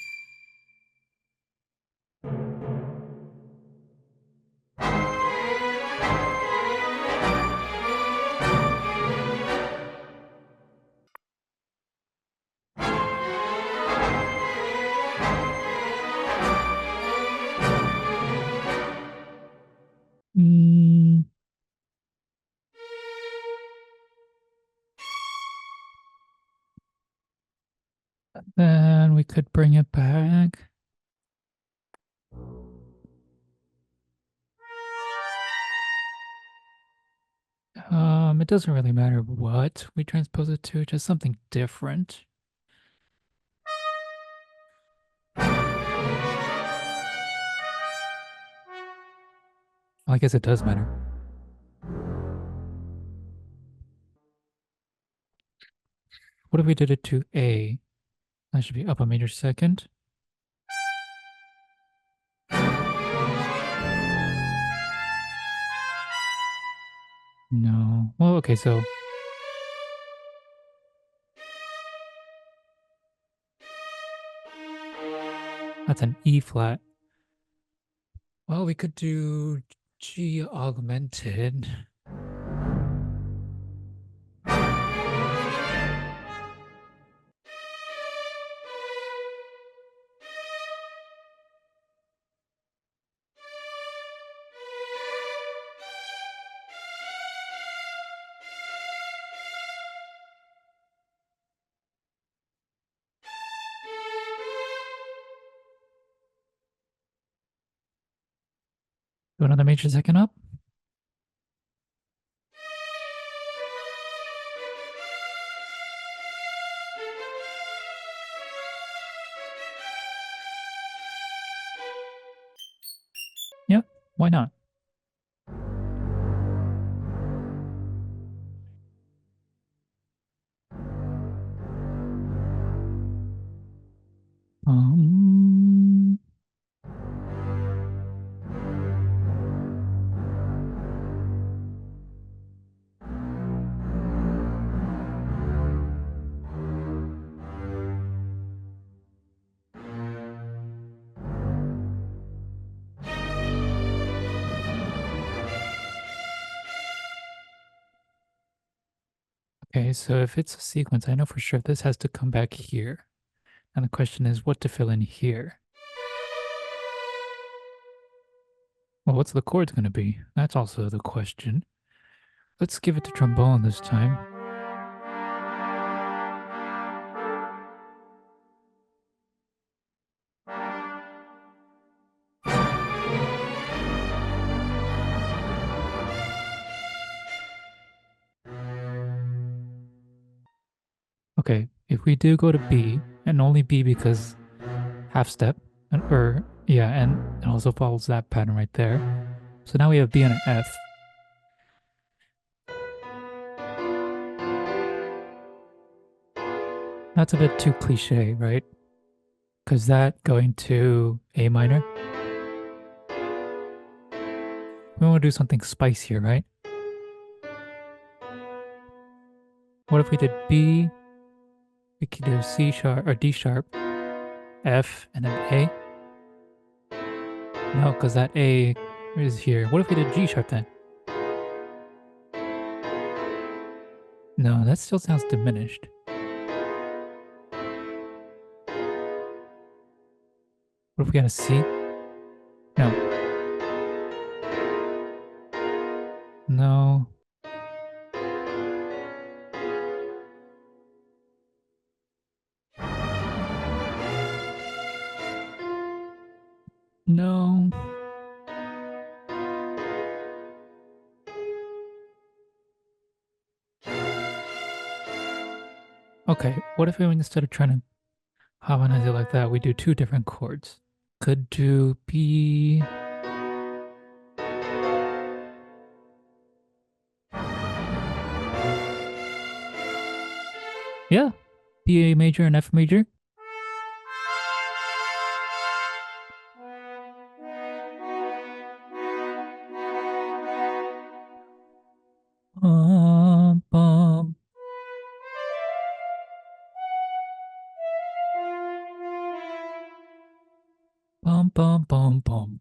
Then we could bring it back. It doesn't really matter what we transpose it to, just something different. Well, I guess it does matter. What if we did it to A? That should be up a major second. No. Well, okay, so that's an E flat. Well, we could do G augmented. Do another major second up. Yep, why not? Um, okay, so if it's a sequence, I know for sure this has to come back here. And the question is what to fill in here. Well, what's the chords going to be? That's also the question. Let's give it to trombone this time. Okay, if we do go to B, and only B because half step, and it also follows that pattern right there. So now we have B and an F. That's a bit too cliche, right? Because that going to A minor. We want to do something spicier, right? What if we did B? We could do C sharp or D sharp, F, and then A. No, because that A is here. What if we did G sharp then? No, that still sounds diminished. What if we got a C? No. No. No. Okay, what if we instead of trying to harmonize it like that, we do two different chords? Could do B. Yeah, B A major and F major. Bum. Bum bum bum bum.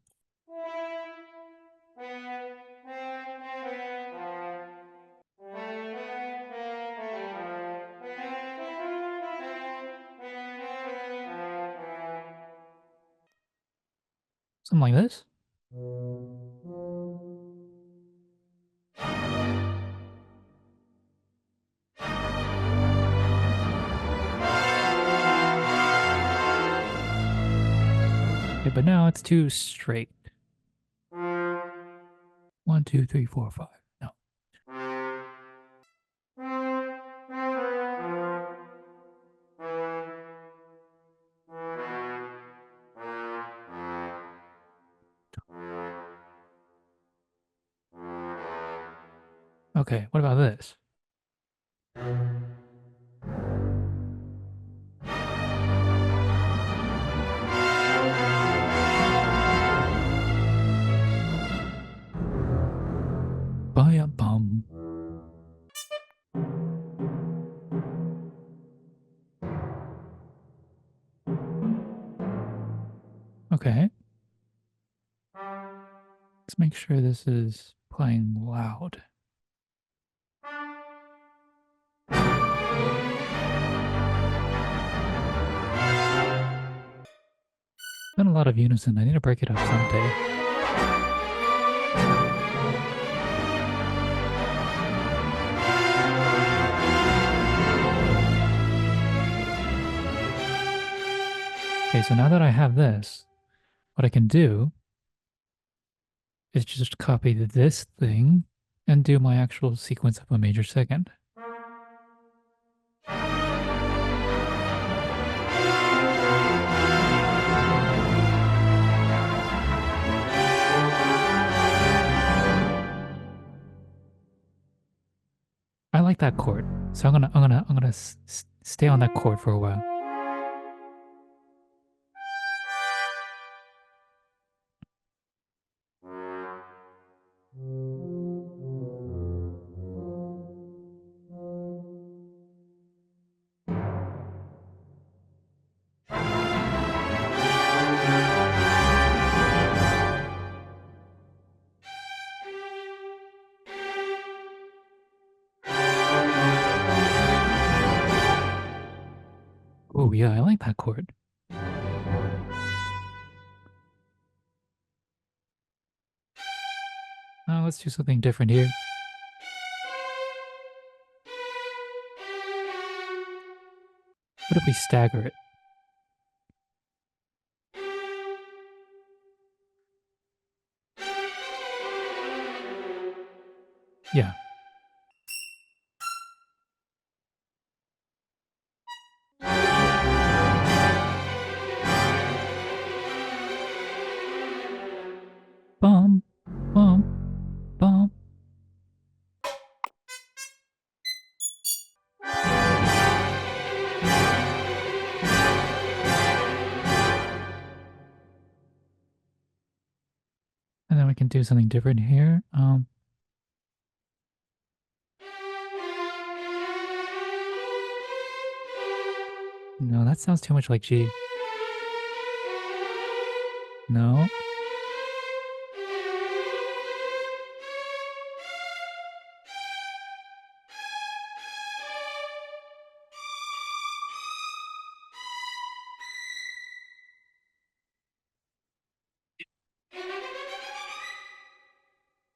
Something like this. Okay, but now it's too straight. 1, 2, 3, 4, 5. No. Okay, what about this? Bum. Okay. Let's make sure this is playing loud. Been a lot of unison. I need to break it up someday. Okay, so now that I have this, what I can do is just copy this thing and do my actual sequence of a major second. I like that chord, so I'm gonna stay on that chord for a while. Oh yeah, I like that chord. Now let's do something different here. What if we stagger it? Yeah. Bum, bum, bum. And then we can do something different here. No, that sounds too much like G. No.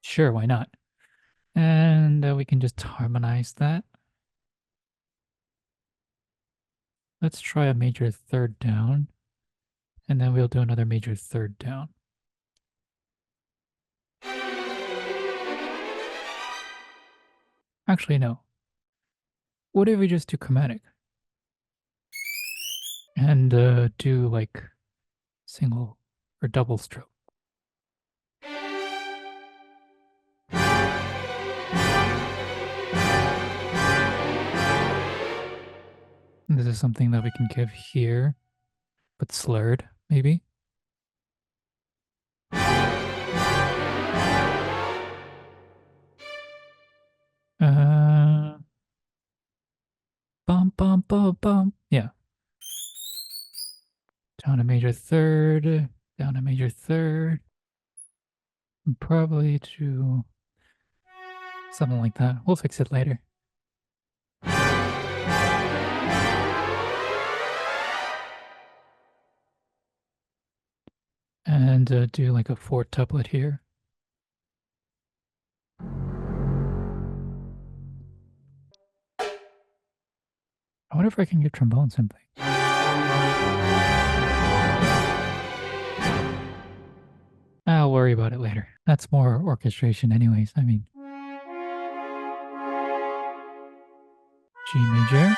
Sure, why not? And we can just harmonize that. Let's try a major third down, and then we'll do another major third down. Actually, no. What if we just do chromatic? And do like single or double stroke. And this is something that we can give here, but slurred, maybe. Bum, bum, bum, bum. Yeah. Down a major third, down a major third. And probably to something like that. We'll fix it later. And do like a fourth tuplet here. I wonder if I can get trombone something. worry about it later. That's more orchestration anyways. I mean, G major.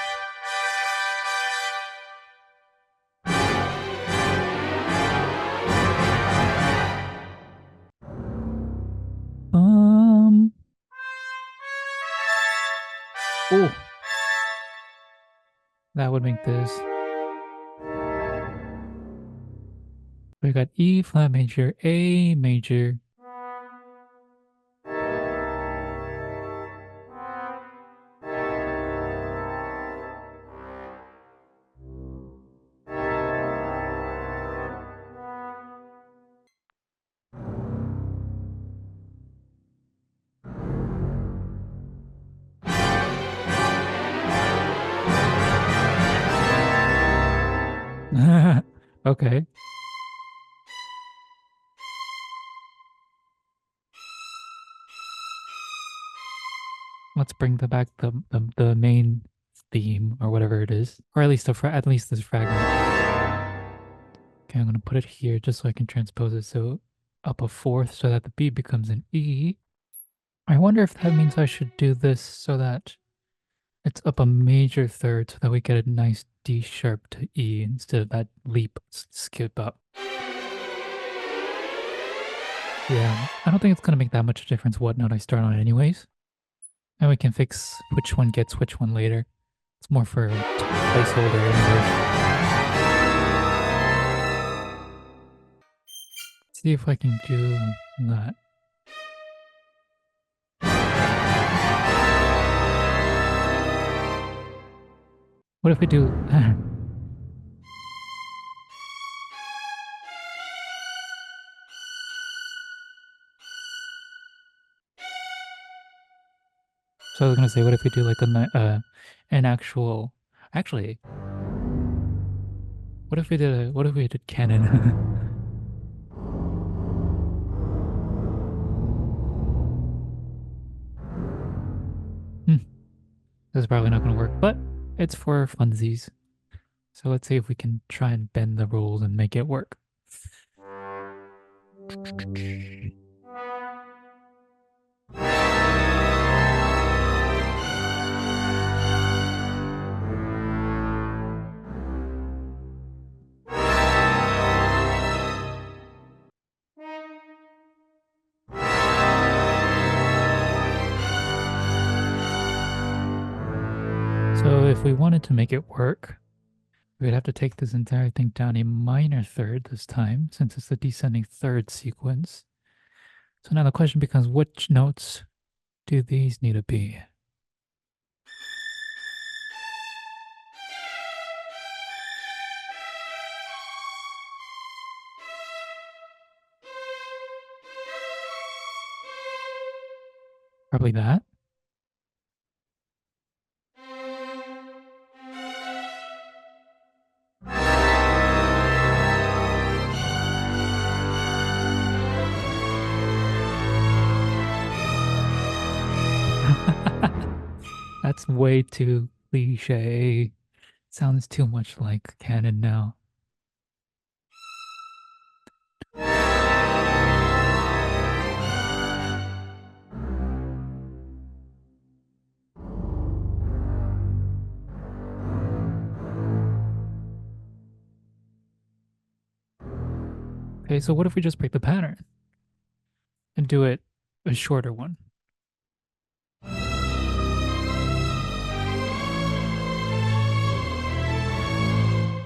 Oh, that would make this. We got E flat major, A major. Okay. Let's bring the main theme or whatever it is, or at least at least this fragment. Okay, I'm gonna put it here just so I can transpose it so up a fourth so that the B becomes an E. I wonder if that means I should do this so that it's up a major third so that we get a nice D sharp to E instead of that leap skip up. Yeah, I don't think it's gonna make that much difference what note I start on anyways. And we can fix which one gets which one later. It's more for placeholder anyway. See if I can do that. What if we do... So I was gonna say, what if we do like an actual... Actually, what if we did canon? This is probably not gonna work, but it's for funsies. So let's see if we can try and bend the rules and make it work. So if we wanted to make it work, we'd have to take this entire thing down a minor third this time, since it's a descending third sequence. So now the question becomes, which notes do these need to be? Probably that. That's way too cliche. Sounds too much like canon now. Okay, so what if we just break the pattern and do it a shorter one?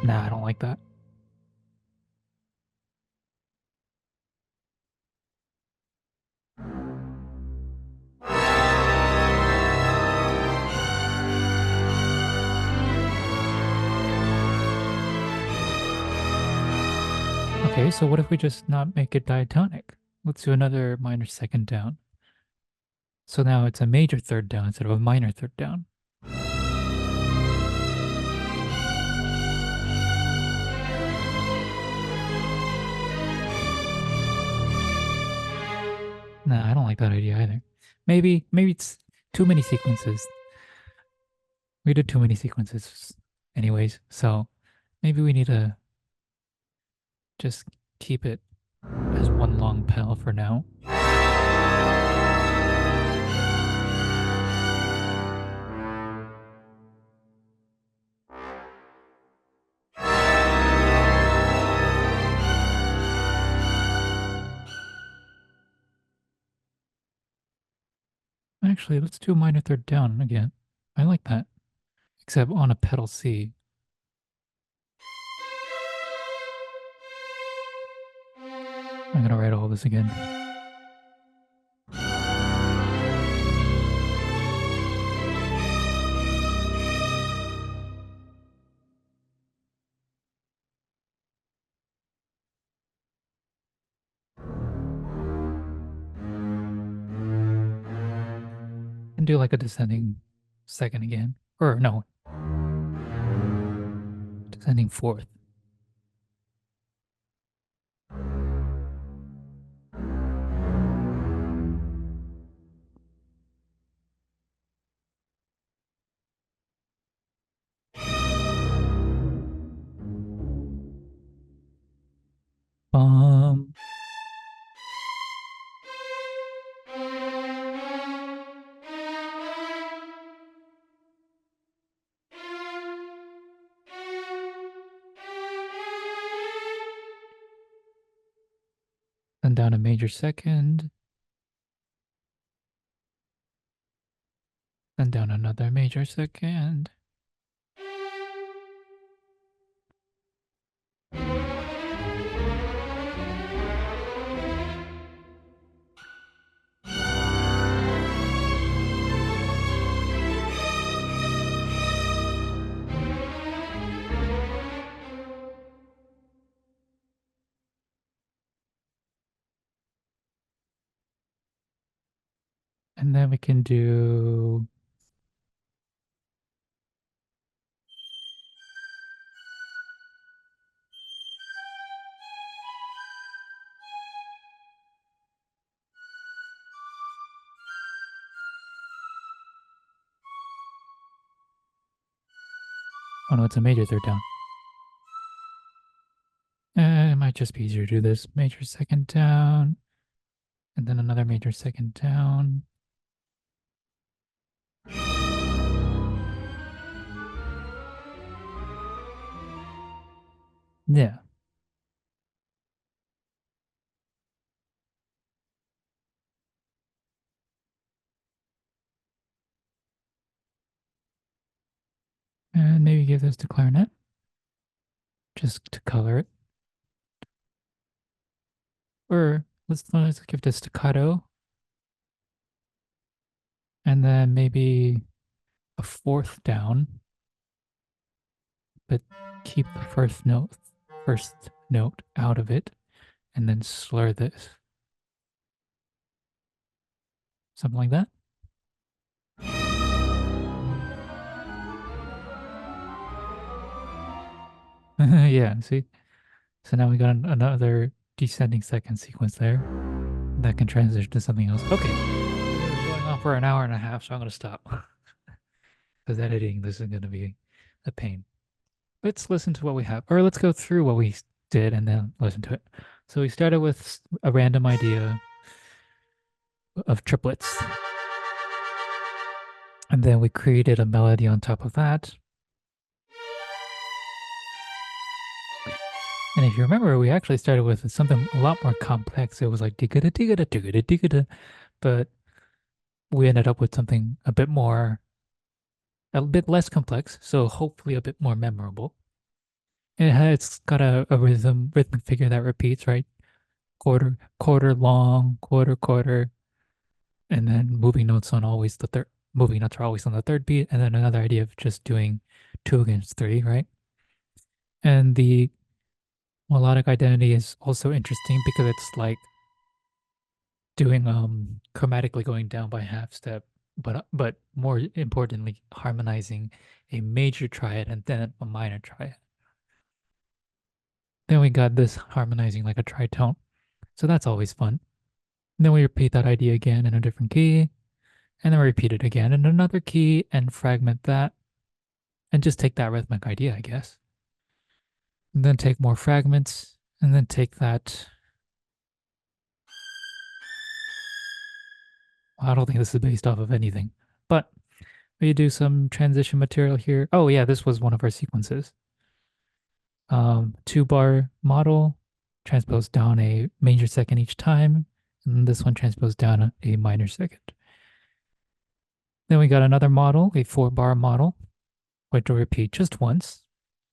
Nah, I don't like that. Okay, so what if we just not make it diatonic? Let's do another minor second down. So now it's a major third down instead of a minor third down. Nah, I don't like that idea either. Maybe it's too many sequences. We did too many sequences anyways, so maybe we need to just keep it as one long pedal for now. Actually, let's do a minor third down again. I like that, except on a pedal C. I'm gonna write all this again. And do like a descending second again. Or no, descending fourth. Um, then down a major second. Then down another major second. And then we can do oh no, it's a major third down. It might just be easier to do this. Major second down, and then another major second down. Yeah. And maybe give this to clarinet, just to color it. Or let's give this staccato. And then maybe a fourth down, but keep the first note out of it, and then slur this. Something like that. Yeah, see? So now we got another descending second sequence there. That can transition to something else. Okay. We're going on for an hour and a half, so I'm going to stop. Because editing, this is going to be a pain. Let's listen to what we have. Or let's go through what we did and then listen to it. So we started with a random idea of triplets. And then we created a melody on top of that. And if you remember, we actually started with something a lot more complex. It was like digga digga digga digga, but we ended up with something a bit less complex, so hopefully a bit more memorable. It's got a rhythmic figure that repeats, right? Quarter, quarter long, quarter, quarter, and then moving notes are always on the third beat, and then another idea of just doing 2 against 3, right? And the melodic identity is also interesting because it's like doing chromatically going down by half step, but more importantly, harmonizing a major triad and then a minor triad. Then we got this harmonizing like a tritone. So that's always fun. And then we repeat that idea again in a different key, and then we repeat it again in another key and fragment that, and just take that rhythmic idea, I guess. And then take more fragments, and then take that I don't think this is based off of anything, but we do some transition material here. Oh yeah, this was one of our sequences. 2-bar model, transpose down a major second each time, and this one transposed down a minor second. Then we got another model, a 4-bar model, going to repeat just once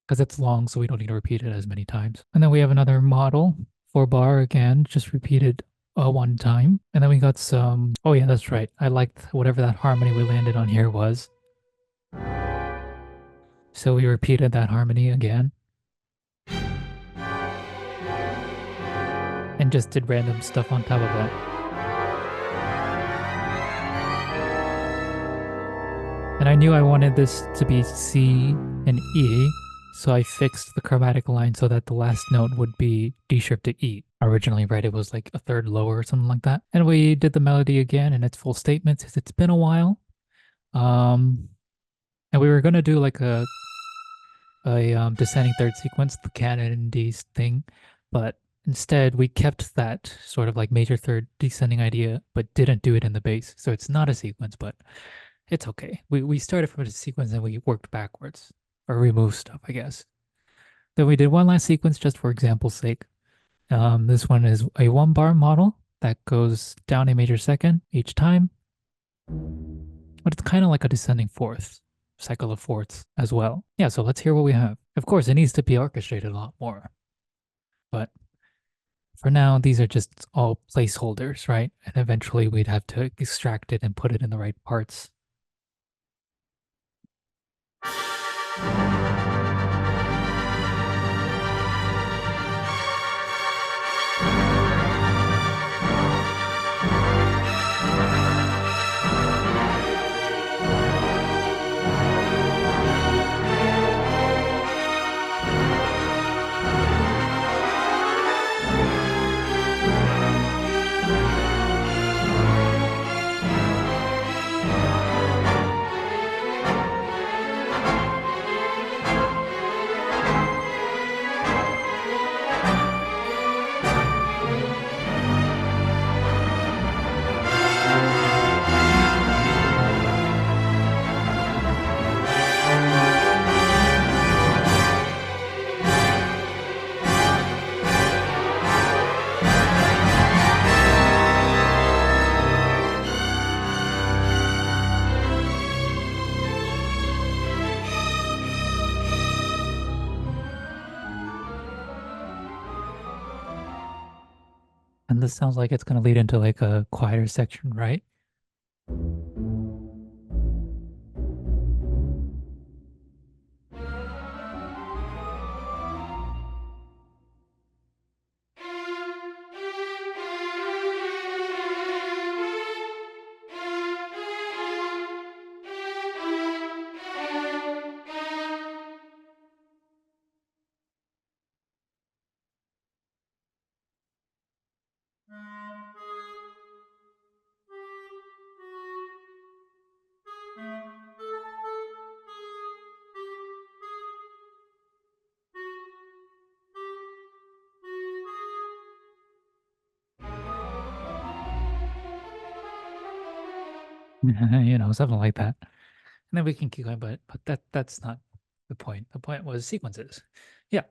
because it's long, so we don't need to repeat it as many times. And then we have another model, 4-bar again, just repeated one time. And then we got some, oh yeah, that's right. I liked whatever that harmony we landed on here was. So we repeated that harmony again. And just did random stuff on top of that. And I knew I wanted this to be C and E, so I fixed the chromatic line so that the last note would be D sharp to E. Originally, right, it was like a third lower or something like that. And we did the melody again in its full statement since it's been a while. And we were gonna do like a descending third sequence, the canon and D's thing, but instead we kept that sort of like major third descending idea, but didn't do it in the bass. So it's not a sequence, but it's okay. We started from a sequence and we worked backwards or removed stuff, I guess. Then we did one last sequence just for example's sake. This one is a 1-bar model that goes down a major second each time, but it's kind of like a descending fourth, cycle of fourths as well. Yeah, so let's hear what we have. Of course, it needs to be orchestrated a lot more, but for now, these are just all placeholders, right? And eventually we'd have to extract it and put it in the right parts. And this sounds like it's going to lead into like a quieter section, right? Something like that. And then we can keep going, but that's not the point. The point was sequences. Yeah.